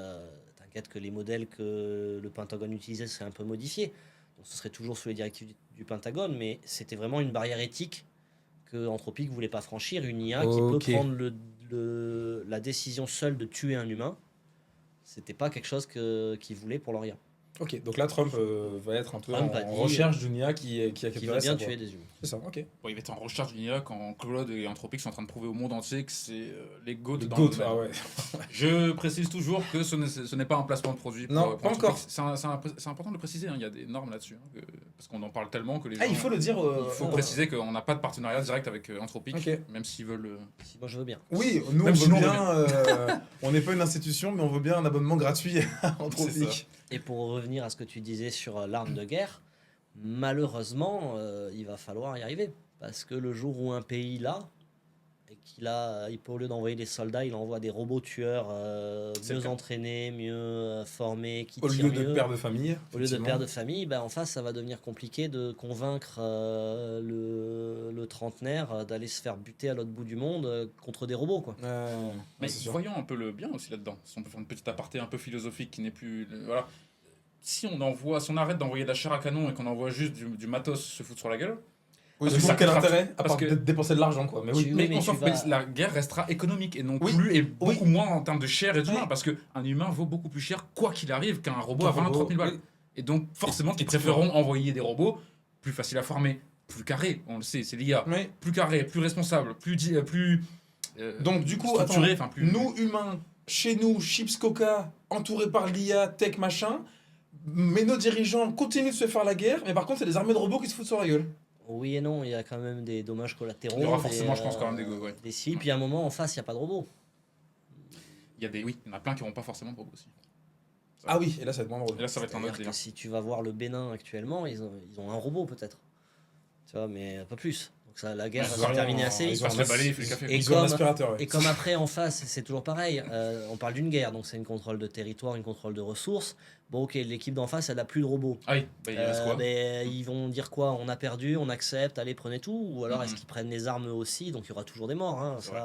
Speaker 2: T'inquiète que les modèles que le Pentagone utilisait seraient un peu modifiés. Donc ce serait toujours sous les directives du Pentagone, mais c'était vraiment une barrière éthique que Anthropic voulait pas franchir. Une IA qui peut prendre la décision seule de tuer un humain, c'était pas quelque chose qu'ils voulaient pour leur IA.
Speaker 1: Ok, donc là, Trump va être un peu en recherche d'une IA qui a
Speaker 2: va bien tuer des humains.
Speaker 1: C'est ça, ok.
Speaker 3: Bon, il va être en recherche d'une IA quand Claude et Anthropic sont en train de prouver au monde entier que c'est les GOAT dans le domaine.
Speaker 1: Ah ouais.
Speaker 3: Je précise toujours que ce n'est pas un placement de produit.
Speaker 1: Non, pas encore.
Speaker 3: C'est important de le préciser, hein, il y a des normes là-dessus. Hein, parce qu'on en parle tellement que les gens...
Speaker 1: Ah, il faut le dire.
Speaker 3: Il faut préciser qu'on n'a pas de partenariat direct avec Anthropic, même s'ils veulent...
Speaker 2: Moi, je veux bien.
Speaker 1: Oui, nous, même on veut bien. On n'est pas une institution, mais on veut bien un abonnement gratuit à Anthropic.
Speaker 2: Et pour revenir à ce que tu disais sur l'arme de guerre, malheureusement, il va falloir y arriver. Parce que le jour où un pays l'a, et au lieu d'envoyer des soldats, il envoie des robots tueurs mieux entraînés, mieux formés, qui tirent mieux. Au lieu de pères de famille. Au lieu de pères de famille, en face, ça va devenir compliqué de convaincre le trentenaire d'aller se faire buter à l'autre bout du monde contre des robots. Quoi.
Speaker 3: Mais voyons un peu le bien aussi là-dedans. Si on peut faire une petite aparté un peu philosophique qui n'est plus... Voilà. Si on arrête d'envoyer de la chair à canon et qu'on envoie juste du matos se foutre sur la gueule...
Speaker 1: Oui, c'est quel intérêt à part dépenser de l'argent, quoi. Mais oui,
Speaker 3: mais la guerre restera économique et non plus et beaucoup moins en termes de chair et d'humain, parce qu'un humain vaut beaucoup plus cher quoi qu'il arrive qu'un robot à 20 30 000 balles. Et donc forcément ils préféreront envoyer des robots plus faciles à former, plus carrés, on le sait, c'est l'IA, plus carrés, plus responsables, plus
Speaker 1: donc du coup, nous humains, chez nous, chips Coca, entourés par l'IA, tech machin, mais nos dirigeants continuent de se faire la guerre, mais par contre c'est des armées de robots qui se foutent sur la gueule.
Speaker 2: Oui et non, il y a quand même des dommages collatéraux.
Speaker 3: Il y aura forcément, je pense, quand même
Speaker 2: des cibles. Puis à un moment, en face, il n'y a pas de robots.
Speaker 3: Il y en a plein qui n'auront pas forcément de robots aussi.
Speaker 1: Ah oui, et là ça va être moins drôle.
Speaker 3: Et là ça va être un autre délire.
Speaker 2: Si tu vas voir le Bénin actuellement, ils ont un robot peut-être. Tu vois, mais pas plus. Donc ça, la guerre va se terminer assez vite. Et comme après, en face, c'est toujours pareil. On parle d'une guerre, donc c'est une contrôle de territoire, une contrôle de ressources. Bon, ok, l'équipe d'en face, elle n'a plus de robots.
Speaker 3: Ah oui, il reste quoi
Speaker 2: ils vont dire quoi? On a perdu, on accepte, allez, prenez tout. Ou alors est-ce qu'ils prennent les armes eux aussi? Donc il y aura toujours des morts. Hein,
Speaker 3: vrai.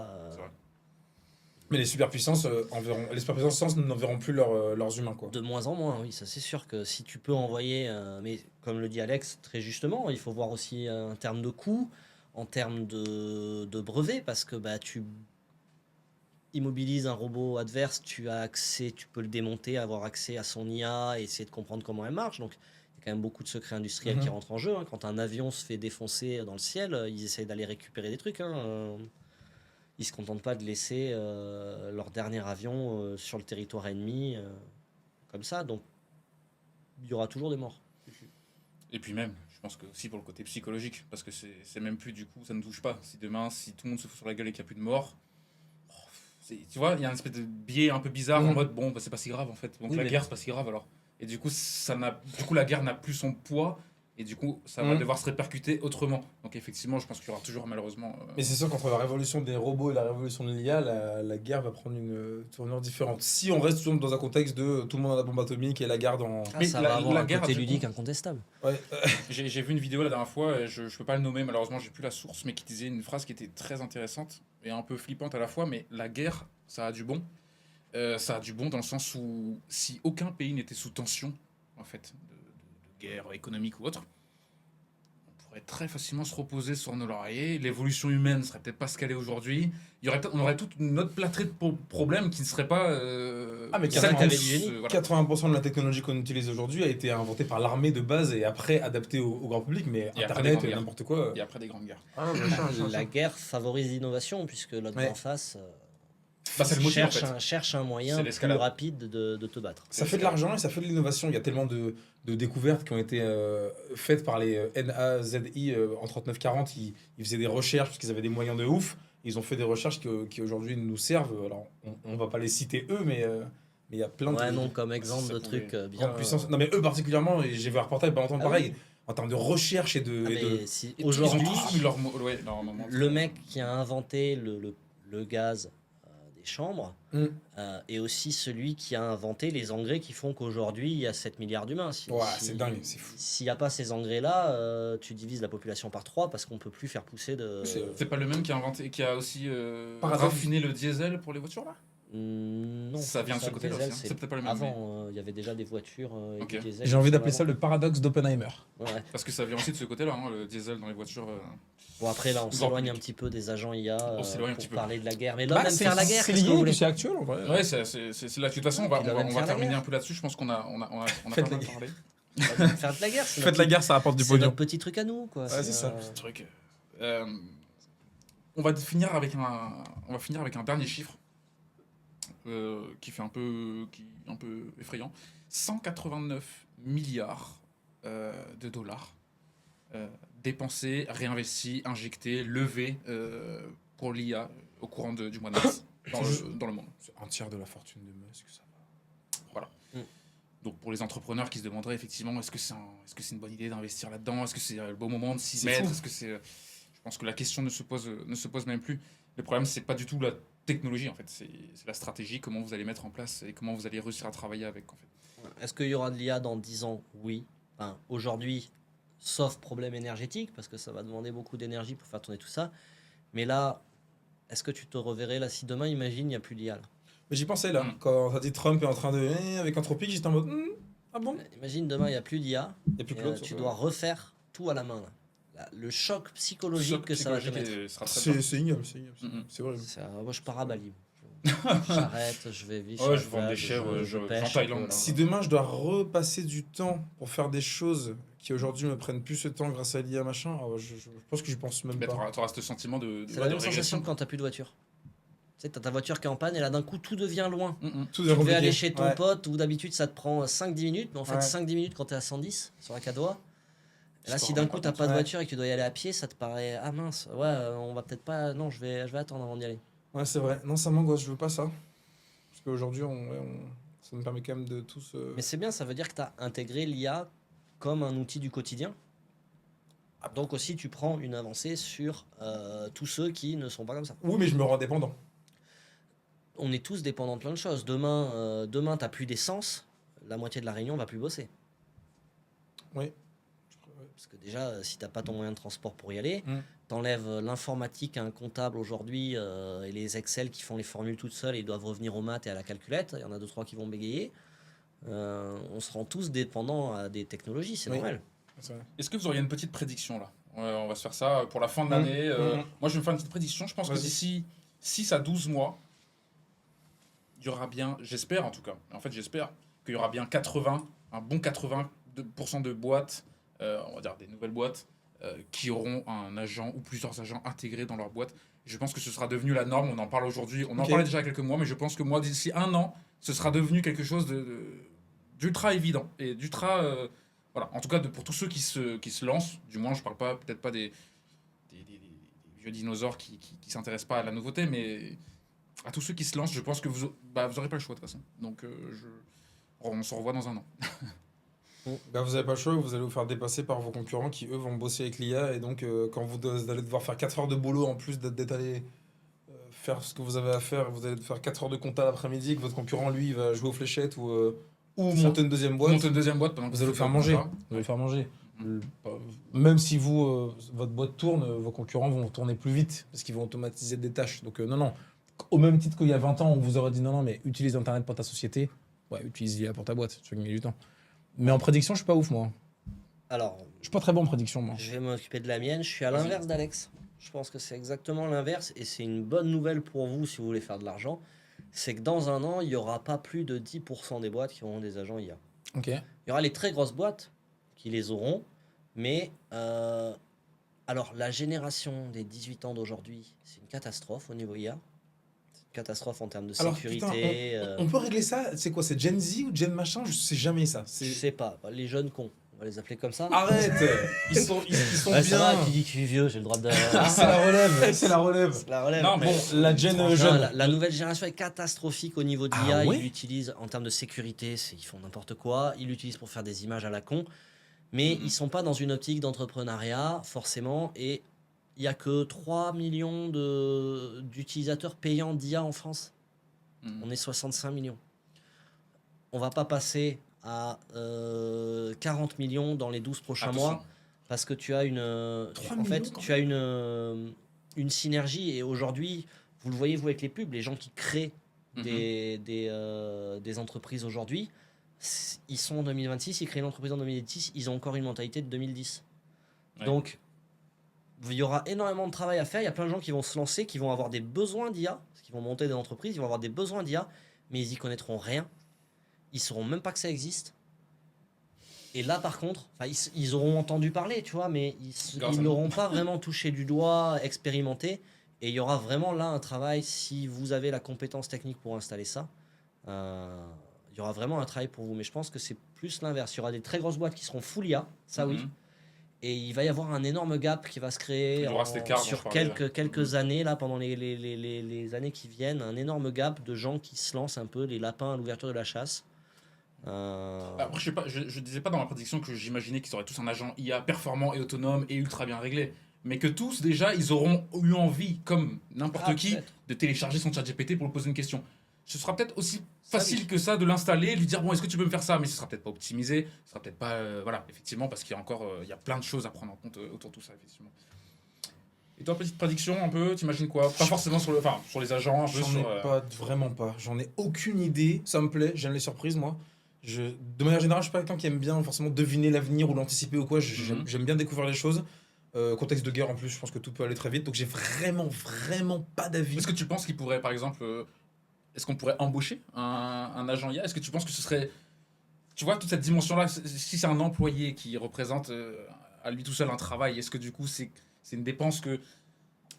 Speaker 1: Mais les superpuissances n'enverront plus leurs humains, quoi.
Speaker 2: De moins en moins, oui, ça c'est sûr que si tu peux envoyer, mais comme le dit Alex très justement, il faut voir aussi en termes de coûts, en termes de brevets, parce que tu immobilises un robot adverse, tu peux le démonter, avoir accès à son IA, et essayer de comprendre comment elle marche. Donc il y a quand même beaucoup de secrets industriels qui rentrent en jeu. Hein. Quand un avion se fait défoncer dans le ciel, ils essayent d'aller récupérer des trucs. Hein. Ils se contentent pas de laisser leur dernier avion sur le territoire ennemi comme ça. Donc il y aura toujours des morts.
Speaker 3: Et puis même, je pense que aussi pour le côté psychologique, parce que c'est même plus du coup, ça ne touche pas. Si demain, si tout le monde se fout sur la gueule et qu'il n'y a plus de morts, tu vois, il y a un espèce de biais un peu bizarre en mode bon, c'est pas si grave en fait. Donc la guerre, c'est pas si grave alors. Et du coup, la guerre n'a plus son poids. Et du coup, ça va devoir se répercuter autrement. Donc effectivement, je pense qu'il y aura toujours malheureusement...
Speaker 1: Mais c'est sûr qu'entre la révolution des robots et la révolution de l'IA, la guerre va prendre une tournure différente. Si on reste toujours dans un contexte de tout le monde a la bombe atomique et la guerre dans...
Speaker 2: Mais ça va avoir un côté ludique incontestable.
Speaker 1: Ouais.
Speaker 3: J'ai vu une vidéo la dernière fois, je peux pas le nommer malheureusement, j'ai plus la source, mais qui disait une phrase qui était très intéressante et un peu flippante à la fois, mais la guerre, ça a du bon. Ça a du bon dans le sens où si aucun pays n'était sous tension, en fait, de guerre économique ou autre, on pourrait très facilement se reposer sur nos lauriers. L'évolution humaine serait peut-être pas ce qu'elle est aujourd'hui. On aurait toute une autre plâtrée de problèmes qui ne serait pas.
Speaker 1: Mais 80% de la technologie qu'on utilise aujourd'hui a été inventée par l'armée de base et après adaptée au grand public, mais et Internet et n'importe quoi.
Speaker 3: Et après des grandes guerres.
Speaker 2: La guerre favorise l'innovation puisque l'autre en face. Cherche un moyen plus rapide de te battre.
Speaker 1: Ça fait de l'argent et ça fait de l'innovation. Il y a tellement de découvertes qui ont été faites par les NAZI en 39-40. Ils faisaient des recherches parce qu'ils avaient des moyens de ouf. Ils ont fait des recherches qui aujourd'hui nous servent. Alors, on va pas les citer eux, mais Mais il y a plein
Speaker 2: Ouais,
Speaker 1: de...
Speaker 2: non, comme exemple
Speaker 3: ça
Speaker 2: de
Speaker 3: pourrait-
Speaker 2: trucs bien.
Speaker 1: grande puissance. Non, mais eux particulièrement, et j'ai vu un reportage il y a pas longtemps,
Speaker 2: Ah
Speaker 1: pareil, en termes de recherche et de...
Speaker 2: Ah,
Speaker 1: et de-
Speaker 2: mais si
Speaker 3: Ils ont
Speaker 2: aujourd'hui,
Speaker 3: tous eu leur moment.
Speaker 2: le mec qui a inventé le gaz des chambres
Speaker 1: Mm.
Speaker 2: est aussi celui qui a inventé les engrais qui font qu'aujourd'hui il y a 7 milliards d'humains.
Speaker 1: Ouais, c'est dingue, c'est fou.
Speaker 2: S'il n'y a pas ces engrais-là, tu divises la population par 3 parce qu'on peut plus faire pousser de.
Speaker 3: C'est pas le même qui a inventé, qui a aussi
Speaker 1: Par hasard,
Speaker 3: raffiné le diesel pour les voitures là.
Speaker 2: Non.
Speaker 3: Ça vient de ce
Speaker 2: le
Speaker 3: côté-là
Speaker 2: diesel,
Speaker 3: aussi, hein. C'est peut-être pas le même,
Speaker 2: Avant, il y avait déjà des voitures et
Speaker 3: Ok.
Speaker 2: du diesel.
Speaker 1: J'ai envie
Speaker 2: qui
Speaker 1: d'appeler
Speaker 2: sont
Speaker 1: ça le paradoxe d'Oppenheimer.
Speaker 2: avant. Ouais.
Speaker 3: Parce que ça vient aussi de ce côté-là, hein, le diesel dans les voitures.
Speaker 2: Bon, après, là, on
Speaker 3: Grand
Speaker 2: s'éloigne
Speaker 3: public.
Speaker 2: un petit peu des agents IA
Speaker 3: On s'éloigne un
Speaker 2: pour
Speaker 3: petit peu.
Speaker 2: parler de la guerre. Mais l'homme aime faire la guerre.
Speaker 1: C'est
Speaker 2: qu'est-ce que vous
Speaker 1: lié,
Speaker 2: voulez
Speaker 1: c'est actuel en vrai.
Speaker 3: Ouais, c'est là. De toute façon, on va,
Speaker 2: Puis il
Speaker 3: on
Speaker 2: va
Speaker 3: va,
Speaker 2: même
Speaker 3: on va
Speaker 2: faire la
Speaker 3: terminer
Speaker 2: guerre.
Speaker 3: un peu là-dessus. Je pense qu'on a
Speaker 1: Faites
Speaker 3: pas
Speaker 1: la
Speaker 3: mal
Speaker 1: guerre.
Speaker 3: parlé.
Speaker 2: On va faire de la guerre. C'est
Speaker 1: Faites la guerre, ça rapporte du
Speaker 2: C'est
Speaker 1: pognon.
Speaker 2: notre petit truc à nous, quoi.
Speaker 1: Ouais, c'est ça.
Speaker 3: Petit truc. On va finir avec un dernier chiffre qui est un peu effrayant. 189 milliards de dollars dépensés, réinvestis, injectés, levés pour l'IA au courant du mois de mars dans le monde.
Speaker 1: C'est un tiers de la fortune de Musk, ça va.
Speaker 3: Voilà.
Speaker 2: Mm.
Speaker 3: Donc pour les entrepreneurs qui se demanderaient effectivement est-ce que c'est une bonne idée d'investir là-dedans, est-ce que c'est le bon moment de s'y
Speaker 1: C'est
Speaker 3: mettre,
Speaker 1: fou.
Speaker 3: est-ce que c'est je pense que la question ne se pose même plus. Le problème c'est pas du tout la technologie en fait, c'est la stratégie, comment vous allez mettre en place et comment vous allez réussir à travailler avec en fait.
Speaker 2: Est-ce qu'il y aura de l'IA dans 10 ans? Oui. Enfin, aujourd'hui, sauf problème énergétique, parce que ça va demander beaucoup d'énergie pour faire tourner tout ça. Mais là, est-ce que tu te reverrais là si demain, imagine, il n'y a plus d'IA là.
Speaker 1: Mais j'y pensais là,
Speaker 3: Mm.
Speaker 1: quand t'as dit Trump est en train de. Avec Anthropique, j'étais en mode. Ah bon?
Speaker 2: Imagine demain, il n'y a plus d'IA.
Speaker 1: Il n'y a plus
Speaker 2: et,
Speaker 1: Claude.
Speaker 2: tu dois refaire tout à la main. Là. Le choc psychologique
Speaker 3: Choc
Speaker 2: que ça va te
Speaker 3: psychologique
Speaker 2: mettre.
Speaker 3: sera très bien.
Speaker 1: C'est ignoble, c'est ignoble.
Speaker 3: Mm-mm.
Speaker 1: C'est vrai.
Speaker 2: Moi, je pars à Bali. J'arrête, je vais vivre.
Speaker 3: Ouais,
Speaker 2: sur
Speaker 3: je
Speaker 2: la
Speaker 3: vends des
Speaker 2: plage,
Speaker 3: chèvres,
Speaker 2: je
Speaker 3: en
Speaker 2: pêche.
Speaker 3: Thaïlande.
Speaker 2: un peu, là.
Speaker 1: Si demain je dois repasser du temps pour faire des choses qui aujourd'hui me prennent plus ce temps grâce à l'IA machin, je pense que j'y pense même
Speaker 3: Mais
Speaker 1: pas.
Speaker 3: t'auras ce sentiment de
Speaker 2: C'est la même
Speaker 3: régression.
Speaker 2: sensation que quand t'as plus de voiture. Tu sais, t'as ta voiture qui est en panne et là d'un coup tout devient loin.
Speaker 3: Mm-mm.
Speaker 1: Tout
Speaker 2: Tu
Speaker 1: est
Speaker 2: devais
Speaker 1: compliqué.
Speaker 2: aller chez ton
Speaker 1: Ouais.
Speaker 2: pote où d'habitude ça te prend 5-10 minutes, mais en fait
Speaker 1: Ouais.
Speaker 2: 5-10 minutes quand t'es à 110 sur la 4 voies. Et là,
Speaker 3: Tu
Speaker 2: si
Speaker 3: te
Speaker 2: d'un
Speaker 3: rends
Speaker 2: coup
Speaker 3: pas
Speaker 2: t'as
Speaker 3: compte.
Speaker 2: pas de
Speaker 1: Ouais.
Speaker 2: voiture et que tu dois y aller à pied, ça te paraît ah mince, ouais, on va peut-être pas. Non, je vais attendre avant d'y aller.
Speaker 1: Ouais, c'est vrai. Non, ça m'angoisse, je veux pas ça. Parce qu'aujourd'hui, ça nous permet quand même de tous.
Speaker 2: Mais c'est bien, ça veut dire que t'as intégré l'IA comme un outil du quotidien. Donc aussi, tu prends une avancée sur tous ceux qui ne sont pas comme ça.
Speaker 1: Oui, mais je me rends dépendant.
Speaker 2: On est tous dépendants de plein de choses. Demain t'as plus d'essence, la moitié de la Réunion va plus bosser.
Speaker 1: Oui.
Speaker 2: Parce que déjà, si t'as pas ton moyen de transport pour y aller,
Speaker 1: Mm.
Speaker 2: t'enlèves l'informatique à un comptable aujourd'hui et les Excel qui font les formules toutes seules et ils doivent revenir aux maths et à la calculette. Il y en a 2-3 qui vont bégayer. On se rend tous dépendants à des technologies, c'est
Speaker 1: Oui.
Speaker 2: normal.
Speaker 1: C'est vrai.
Speaker 3: Est-ce que vous auriez une petite prédiction là? On va se faire ça pour la fin de l'année. Moi, je vais me faire une petite prédiction. Je pense que
Speaker 1: Vas-y.
Speaker 3: d'ici 6 à 12 mois, il y aura bien, j'espère en tout cas, en fait, j'espère qu'il y aura bien un bon 80% de boîtes, on va dire des nouvelles boîtes, qui auront un agent ou plusieurs agents intégrés dans leur boîte. Je pense que ce sera devenu la norme. On en parle aujourd'hui. On en
Speaker 1: Ok.
Speaker 3: parlait déjà il y a quelques mois, mais je pense que moi, d'ici un an, ce sera devenu quelque chose d'ultra évident et d'ultra. Voilà. En tout cas, pour tous ceux qui se lancent, du moins, je parle pas, peut-être pas des vieux dinosaures qui s'intéressent pas à la nouveauté, mais à tous ceux qui se lancent, je pense que vous aurez pas le choix de toute façon. Donc, on se revoit dans un an.
Speaker 1: Bah, vous n'avez pas le choix, vous allez vous faire dépasser par vos concurrents qui, eux, vont bosser avec l'IA. Et donc, quand vous allez devoir faire 4 heures de boulot en plus d'être allé faire ce que vous avez à faire, vous allez faire 4 heures de compta l'après-midi, que votre concurrent, lui, il va jouer aux fléchettes ou
Speaker 3: Ça.
Speaker 1: monter une deuxième boîte.
Speaker 3: Monte une deuxième boîte pendant que
Speaker 1: Vous allez vous faire manger. Vous allez vous faire manger. Même si votre boîte tourne, vos concurrents vont tourner plus vite parce qu'ils vont automatiser des tâches. Donc, non. Au même titre qu'il y a 20 ans, on vous aurait dit non, mais utilise Internet pour ta société. Ouais, utilise l'IA pour ta boîte. Tu vas gagner du temps. Mais en prédiction, je suis pas ouf, moi.
Speaker 2: Alors,
Speaker 1: Je suis pas très bon en prédiction, moi.
Speaker 2: je vais m'occuper de la mienne. Je suis à
Speaker 3: Vas-y.
Speaker 2: l'inverse d'Alex. Je pense que c'est exactement l'inverse et c'est une bonne nouvelle pour vous si vous voulez faire de l'argent. C'est que dans un an, il n'y aura pas plus de 10% des boîtes qui auront des agents IA.
Speaker 1: Ok.
Speaker 2: Il y aura les très grosses boîtes qui les auront, mais alors la génération des 18 ans d'aujourd'hui, c'est une catastrophe au niveau IA. C'est une catastrophe en termes de
Speaker 1: Alors,
Speaker 2: sécurité.
Speaker 1: putain, on peut régler ça. C'est quoi? C'est Gen Z ou Gen machin? Je sais jamais ça.
Speaker 2: Je sais pas, les jeunes cons. On va les appeler comme ça.
Speaker 1: Arrête. Ils sont
Speaker 2: Ouais,
Speaker 1: bien.
Speaker 2: ça va, qui dit que je suis vieux, j'ai le droit de.
Speaker 1: C'est la relève. C'est la relève.
Speaker 2: C'est la relève.
Speaker 3: Non, mais
Speaker 1: Bon, la gen
Speaker 2: Franchement,
Speaker 1: jeune.
Speaker 2: la nouvelle génération est catastrophique au niveau de
Speaker 1: Ah
Speaker 2: l'IA.
Speaker 1: ouais
Speaker 2: Ils l'utilisent en termes de sécurité, ils font n'importe quoi. Ils l'utilisent pour faire des images à la con. Mais ils sont pas dans une optique d'entrepreneuriat, forcément. Et il y a que 3 millions d'utilisateurs payants d'IA en France.
Speaker 3: Mhm.
Speaker 2: On est 65 millions. On va pas passer à 40 millions dans les 12 prochains
Speaker 3: Attention.
Speaker 2: mois parce que tu as en fait,
Speaker 1: millions,
Speaker 2: tu as une synergie. Et aujourd'hui, vous le voyez, vous, avec les pubs, les gens qui créent des entreprises aujourd'hui, ils sont en 2026, ils créent une entreprise en 2010, ils ont encore une mentalité de 2010.
Speaker 3: Ouais.
Speaker 2: Donc, il y aura énormément de travail à faire. Il y a plein de gens qui vont se lancer, qui vont avoir des besoins d'IA, parce qu'ils vont monter des entreprises, ils vont avoir des besoins d'IA, mais ils y connaîtront rien. Ils sauront même pas que ça existe. Et là, par contre, ils auront entendu parler, tu vois, mais ils n'auront pas vraiment touché du doigt, expérimenté. Et il y aura vraiment là un travail, si vous avez la compétence technique pour installer ça, il y aura vraiment un travail pour vous. Mais je pense que c'est plus l'inverse. Il y aura des très grosses boîtes qui seront full IA, ça oui. Et il va y avoir un énorme gap qui va se créer sur quelques années, là, pendant les années qui viennent. Un énorme gap de gens qui se lancent un peu les lapins à l'ouverture de la chasse.
Speaker 3: Après, je disais pas dans ma prédiction que j'imaginais qu'ils auraient tous un agent IA performant et autonome et ultra bien réglé. Mais que tous, déjà, ils auront eu envie, comme n'importe qui, de télécharger son chat GPT pour lui poser une question. Ce sera peut-être aussi facile que ça de l'installer, lui dire bon, est-ce que tu peux me faire ça, mais ce sera peut-être pas optimisé, ce sera peut-être pas voilà, effectivement, parce qu'il y a encore il y a plein de choses à prendre en compte autour de tout ça, effectivement. Et toi, petite prédiction un peu, t'imagines quoi? Pas forcément sur les agents, un peu
Speaker 1: J'en ai pas, vraiment pas. J'en ai aucune idée. Ça me plaît, j'aime les surprises, moi. De manière générale, je suis pas quelqu'un qui aime bien forcément deviner l'avenir ou l'anticiper ou quoi. J'aime bien découvrir les choses. Contexte de guerre en plus, je pense que tout peut aller très vite. Donc j'ai vraiment pas d'avis.
Speaker 3: Est-ce que tu penses qu'il pourrait, par exemple, est-ce qu'on pourrait embaucher un agent IA? Est-ce que tu penses que ce serait, tu vois, toute cette dimension-là, si c'est un employé qui représente à lui tout seul un travail, est-ce que du coup c'est une dépense que...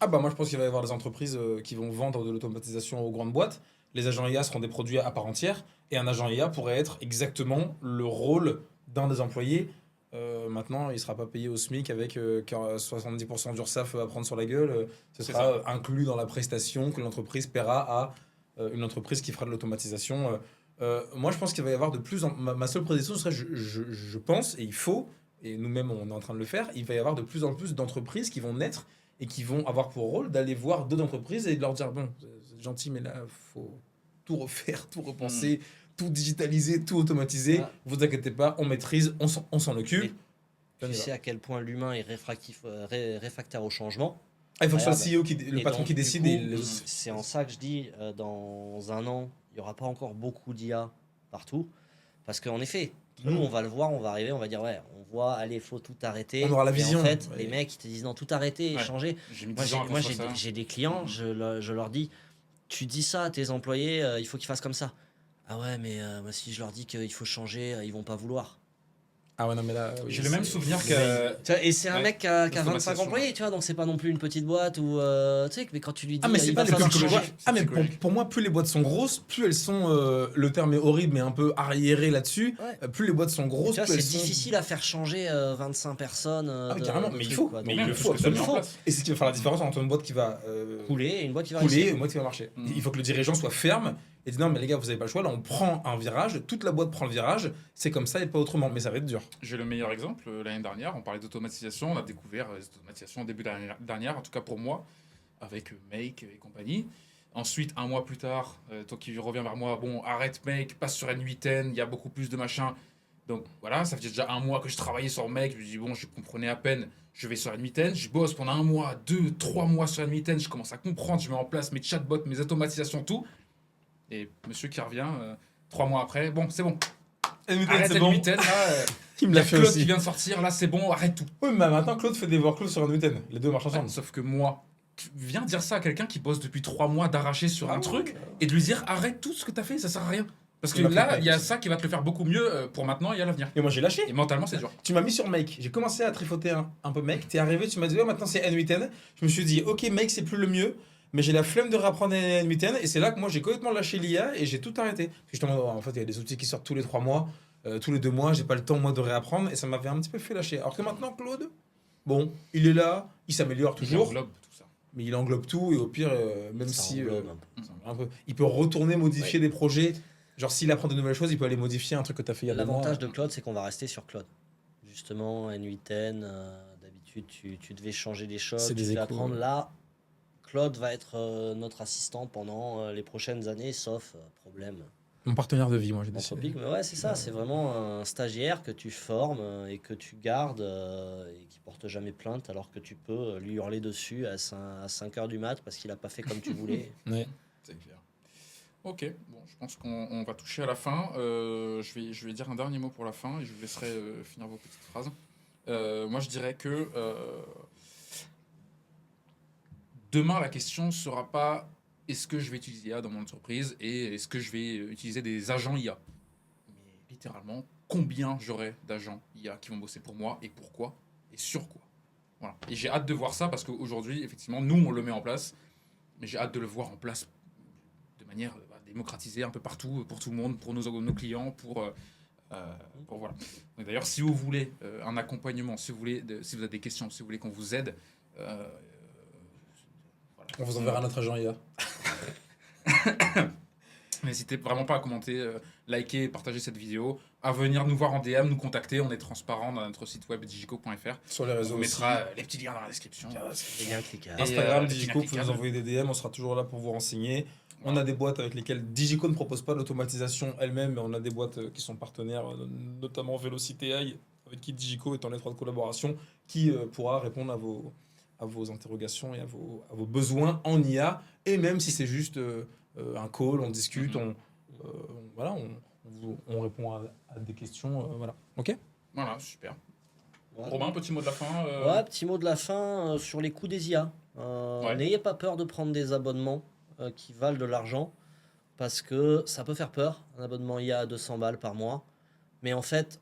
Speaker 1: Ah bah moi je pense qu'il va y avoir des entreprises qui vont vendre de l'automatisation aux grandes boîtes. Les agents IA seront des produits à part entière. Et un agent IA pourrait être exactement le rôle d'un des employés. Maintenant, il ne sera pas payé au SMIC avec 70% d'URSSAF à prendre sur la gueule. Ce sera inclus dans la prestation que l'entreprise paiera à une entreprise qui fera de l'automatisation. Moi, je pense qu'il va y avoir de plus en... Ma seule prédiction serait, je pense, et il faut, et nous-mêmes on est en train de le faire, il va y avoir de plus en plus d'entreprises qui vont naître et qui vont avoir pour rôle d'aller voir d'autres entreprises et de leur dire, bon, c'est gentil, mais là, il faut tout refaire, tout repenser, tout digitaliser, tout automatiser. Ah. Vous inquiétez pas, on maîtrise, on s'en occupe.
Speaker 2: Tu sais à quel point l'humain est réfractaire au changement.
Speaker 1: Ah, il faut que ce soit le CEO, le patron donc, qui décide.
Speaker 2: C'est en ça que je dis, dans un an, il n'y aura pas encore beaucoup d'IA partout. Parce qu'en effet, nous, on va le voir, on va arriver, on va dire, ouais, on voit, allez, il faut tout arrêter.
Speaker 1: On aura la vision.
Speaker 2: En fait, les mecs, ils te disent, non, tout arrêter, changer. Moi, j'ai des clients, je leur dis, tu dis ça à tes employés, il faut qu'ils fassent comme ça. Ah ouais, mais si je leur dis qu'il faut changer, ils vont pas vouloir.
Speaker 1: Ah ouais, non, mais là.
Speaker 3: J'ai le même souvenir que.
Speaker 2: Et c'est un mec qui a 25 employés, tu vois, donc c'est pas non plus une petite boîte ou. Tu sais, mais quand tu lui dis.
Speaker 1: Ah, mais c'est pas les plus grosses. Ah, mais pour moi, plus les boîtes sont grosses, plus elles sont. Le terme est horrible, mais un peu arriéré là-dessus. Ouais. Plus les boîtes sont grosses.
Speaker 2: Tu vois, c'est difficile à faire changer 25 personnes.
Speaker 1: Ah, carrément, mais il faut. Mais il le faut absolument. Et c'est ce qui va faire la différence entre une boîte qui va.
Speaker 2: Couler et une boîte qui va
Speaker 1: couler et une boîte qui va marcher. Il faut que le dirigeant soit ferme et dit non, mais les gars, vous avez pas le choix. Là, on prend un virage, toute la boîte prend le virage. C'est comme ça et pas autrement. Mais ça va être dur.
Speaker 3: J'ai le meilleur exemple. L'année dernière, on parlait d'automatisation. On a découvert les automatisations au début de l'année dernière, en tout cas pour moi, avec Make et compagnie. Ensuite, un mois plus tard, toi qui reviens vers moi, bon, arrête Make, passe sur N8N, il y a beaucoup plus de machin. Donc voilà, ça fait déjà un mois que je travaillais sur Make. Je me dis, bon, je comprenais à peine. Je vais sur N8N, je bosse pendant 1 mois, 2, 3 mois sur N8N. Je commence à comprendre, je mets en place mes chatbots, mes automatisations, tout. Et monsieur qui revient 3 mois après, bon, c'est bon. Arrête N8N, là,
Speaker 1: il me l'a fait
Speaker 3: Claude
Speaker 1: aussi.
Speaker 3: qui vient de sortir, là, c'est bon, arrête tout.
Speaker 1: Oui, mais maintenant, Claude fait des workflows sur N8N. Les deux marchent ensemble.
Speaker 3: Sauf que moi, tu viens dire ça à quelqu'un qui bosse depuis 3 mois d'arracher sur un truc et de lui dire arrête tout ce que t'as fait, ça sert à rien. Parce que là, il y a ça qui va te le faire beaucoup mieux pour maintenant et à l'avenir.
Speaker 1: Et moi, j'ai lâché.
Speaker 3: Et mentalement, c'est dur.
Speaker 1: Tu m'as mis sur Make. J'ai commencé à trifoter un peu Make. T'es arrivé, tu m'as dit, maintenant c'est N8N. Je me suis dit, ok, Make, c'est plus le mieux. Mais j'ai la flemme de réapprendre N8N. Et c'est là que moi, j'ai complètement lâché l'IA et j'ai tout arrêté. Justement, en fait, il y a des outils qui sortent tous les 3 mois. tous les 2 mois, j'ai pas le temps moi de réapprendre et ça m'avait un petit peu fait lâcher. Alors que maintenant, Claude, bon, il est là, il s'améliore
Speaker 3: Il
Speaker 1: toujours,
Speaker 3: englobe tout ça.
Speaker 1: mais il englobe tout et au pire, même
Speaker 2: Ça
Speaker 1: si
Speaker 2: englobe un peu.
Speaker 1: il peut retourner modifier des projets. Genre s'il apprend de nouvelles choses, il peut aller modifier un truc que tu as fait il y a 2 mois.
Speaker 2: L'avantage de Claude, c'est qu'on va rester sur Claude. Justement, N8N, d'habitude, tu devais changer des choses,
Speaker 1: C'est
Speaker 2: tu
Speaker 1: des
Speaker 2: devais
Speaker 1: échos,
Speaker 2: apprendre.
Speaker 1: ouais.
Speaker 2: Là, Claude va être notre assistant pendant les prochaines années, sauf problème
Speaker 1: Mon partenaire de vie, moi, j'ai décidé.
Speaker 2: anthropique. Mais ouais, c'est ça, c'est vraiment un stagiaire que tu formes et que tu gardes et qui porte jamais plainte, alors que tu peux lui hurler dessus à 5 heures du mat parce qu'il a pas fait comme tu voulais.
Speaker 1: Ouais.
Speaker 3: C'est clair. Ok, bon, je pense qu'on va toucher à la fin. Je vais dire un dernier mot pour la fin et je vous laisserai finir vos petites phrases. Moi, je dirais que demain, la question ne sera pas est-ce que je vais utiliser IA dans mon entreprise et est-ce que je vais utiliser des agents IA. Mais littéralement, combien j'aurai d'agents IA qui vont bosser pour moi et pourquoi et sur quoi. Voilà. Et j'ai hâte de voir ça parce qu'aujourd'hui, effectivement, nous, on le met en place, mais j'ai hâte de le voir en place de manière démocratisée un peu partout, pour tout le monde, pour nos clients, pour voilà. Donc, d'ailleurs, si vous voulez un accompagnement, si vous avez des questions, si vous voulez qu'on vous aide, voilà.
Speaker 1: On vous enverra notre agent IA.
Speaker 3: N'hésitez vraiment pas à commenter, liker, partager cette vidéo, à venir nous voir en DM, nous contacter. On est transparent dans notre site web digico.fr.
Speaker 1: Sur les
Speaker 3: On
Speaker 1: réseaux
Speaker 3: vous
Speaker 1: aussi.
Speaker 3: mettra les petits liens dans la description.
Speaker 2: C'est bien cliquable.
Speaker 3: Et,
Speaker 1: Instagram,
Speaker 3: et
Speaker 1: Digico, vous
Speaker 3: inapplicable.
Speaker 1: nous envoyez des DM, on sera toujours là pour vous renseigner. On a des boîtes avec lesquelles Digico ne propose pas l'automatisation elle-même, mais on a des boîtes qui sont partenaires, notamment Velocity AI, avec qui Digico est en étroite collaboration, qui pourra répondre à vos interrogations et à vos besoins en IA. Et même si c'est juste un call, on discute, voilà, on répond à des questions. Voilà. Ok.
Speaker 3: Voilà, super.
Speaker 2: Ouais.
Speaker 3: Robin, petit mot de la fin.
Speaker 2: Ouais, petit mot de la fin sur les coûts des IA.
Speaker 3: Ouais.
Speaker 2: N'ayez pas peur de prendre des abonnements qui valent de l'argent parce que ça peut faire peur, un abonnement IA à 200 balles par mois. Mais en fait,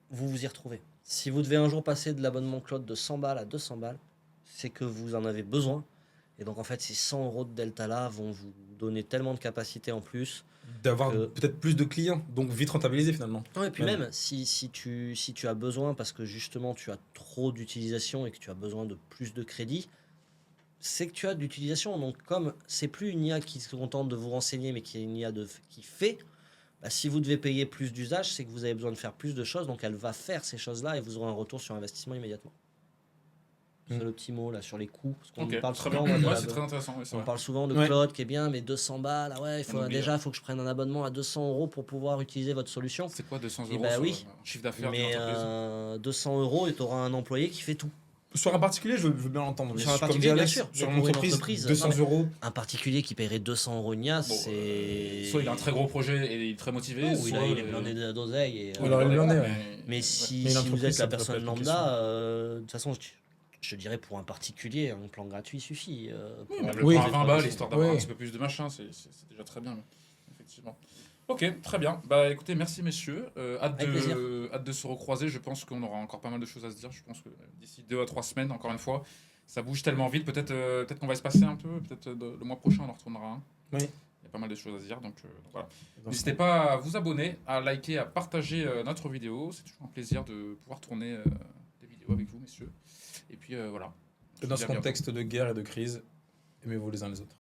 Speaker 2: vous vous y retrouvez. Si vous devez un jour passer de l'abonnement Claude de 100 balles à 200 balles, c'est que vous en avez besoin. Et donc en fait, ces 100 euros de delta là vont vous donner tellement de capacité en plus.
Speaker 1: D'avoir peut-être plus de clients, donc vite rentabiliser finalement.
Speaker 2: Non, et puis
Speaker 1: Ouais.
Speaker 2: même, si tu as besoin, parce que justement tu as trop d'utilisation et que tu as besoin de plus de crédit, c'est que tu as de l'utilisation. Donc comme c'est plus une IA qui se contente de vous renseigner, mais qui est une IA qui fait, bah, si vous devez payer plus d'usage, c'est que vous avez besoin de faire plus de choses, donc elle va faire ces choses-là et vous aurez un retour sur investissement immédiatement. C'est le petit mot là sur les coûts, parce qu'on
Speaker 3: Ok,
Speaker 2: parle
Speaker 3: très
Speaker 2: souvent,
Speaker 3: bien.
Speaker 2: moi,
Speaker 3: Ouais, c'est très intéressant. Ouais, c'est
Speaker 2: on
Speaker 3: vrai.
Speaker 2: parle souvent de
Speaker 1: Ouais.
Speaker 2: Claude qui est bien, mais 200 balles, ah ouais, il faut,
Speaker 3: On oublie,
Speaker 2: déjà, il faut que je prenne un abonnement à 200 euros pour pouvoir utiliser votre solution.
Speaker 3: C'est quoi 200
Speaker 2: Eh
Speaker 3: euros
Speaker 2: ben
Speaker 3: sur
Speaker 2: oui.
Speaker 3: un chiffre d'affaires d'une
Speaker 2: Mais
Speaker 3: entreprise
Speaker 2: 200 euros et tu auras un employé qui fait tout.
Speaker 1: Sur un particulier, je veux bien l'entendre.
Speaker 2: Sur un
Speaker 1: Comme
Speaker 2: particulier,
Speaker 1: dit
Speaker 2: bien
Speaker 1: Alex,
Speaker 2: sûr.
Speaker 1: sur
Speaker 2: Mais
Speaker 1: une
Speaker 2: pour une
Speaker 1: entreprise,
Speaker 2: entreprise,
Speaker 1: 200
Speaker 2: non, mais-
Speaker 1: euros.
Speaker 2: Un particulier qui paierait 200 euros une IA,
Speaker 3: Bon,
Speaker 2: c'est.
Speaker 3: soit il a un très gros projet et il est très motivé,
Speaker 2: Ou
Speaker 3: soit
Speaker 2: il est blindé d'oseille. Et,
Speaker 1: Ou alors il est blindé, ouais.
Speaker 2: mais
Speaker 1: Mais
Speaker 2: si
Speaker 1: une
Speaker 2: vous
Speaker 1: entreprise,
Speaker 2: êtes
Speaker 1: ça
Speaker 2: la
Speaker 1: devrait pas
Speaker 2: personne
Speaker 1: être une
Speaker 2: lambda, de toute façon, je dirais pour un particulier, un plan gratuit suffit.
Speaker 3: Oui,
Speaker 2: pour
Speaker 3: même
Speaker 2: un
Speaker 3: le
Speaker 1: Oui.
Speaker 3: plan à
Speaker 2: projet
Speaker 3: 20
Speaker 2: de
Speaker 3: balles,
Speaker 2: production.
Speaker 3: histoire d'avoir
Speaker 1: Oui.
Speaker 3: un petit peu plus de machin, c'est déjà très bien. Effectivement. Ok, très bien. Bah écoutez, merci messieurs. Hâte
Speaker 2: Avec plaisir.
Speaker 3: de se recroiser. Je pense qu'on aura encore pas mal de choses à se dire. Je pense que d'ici 2 à 3 semaines, encore une fois, ça bouge tellement vite. Peut-être qu'on va espacer un peu. Peut-être le mois prochain, on en retournera un.
Speaker 1: Oui.
Speaker 3: Il y a pas mal de choses à se dire. Donc voilà. N'hésitez pas à vous abonner, à liker, à partager notre vidéo. C'est toujours un plaisir de pouvoir tourner des vidéos avec vous, messieurs. Et puis voilà.
Speaker 1: Et dans
Speaker 3: Je
Speaker 1: ce
Speaker 3: vous dis à bientôt.
Speaker 1: contexte de guerre et de crise, aimez-vous les uns les autres.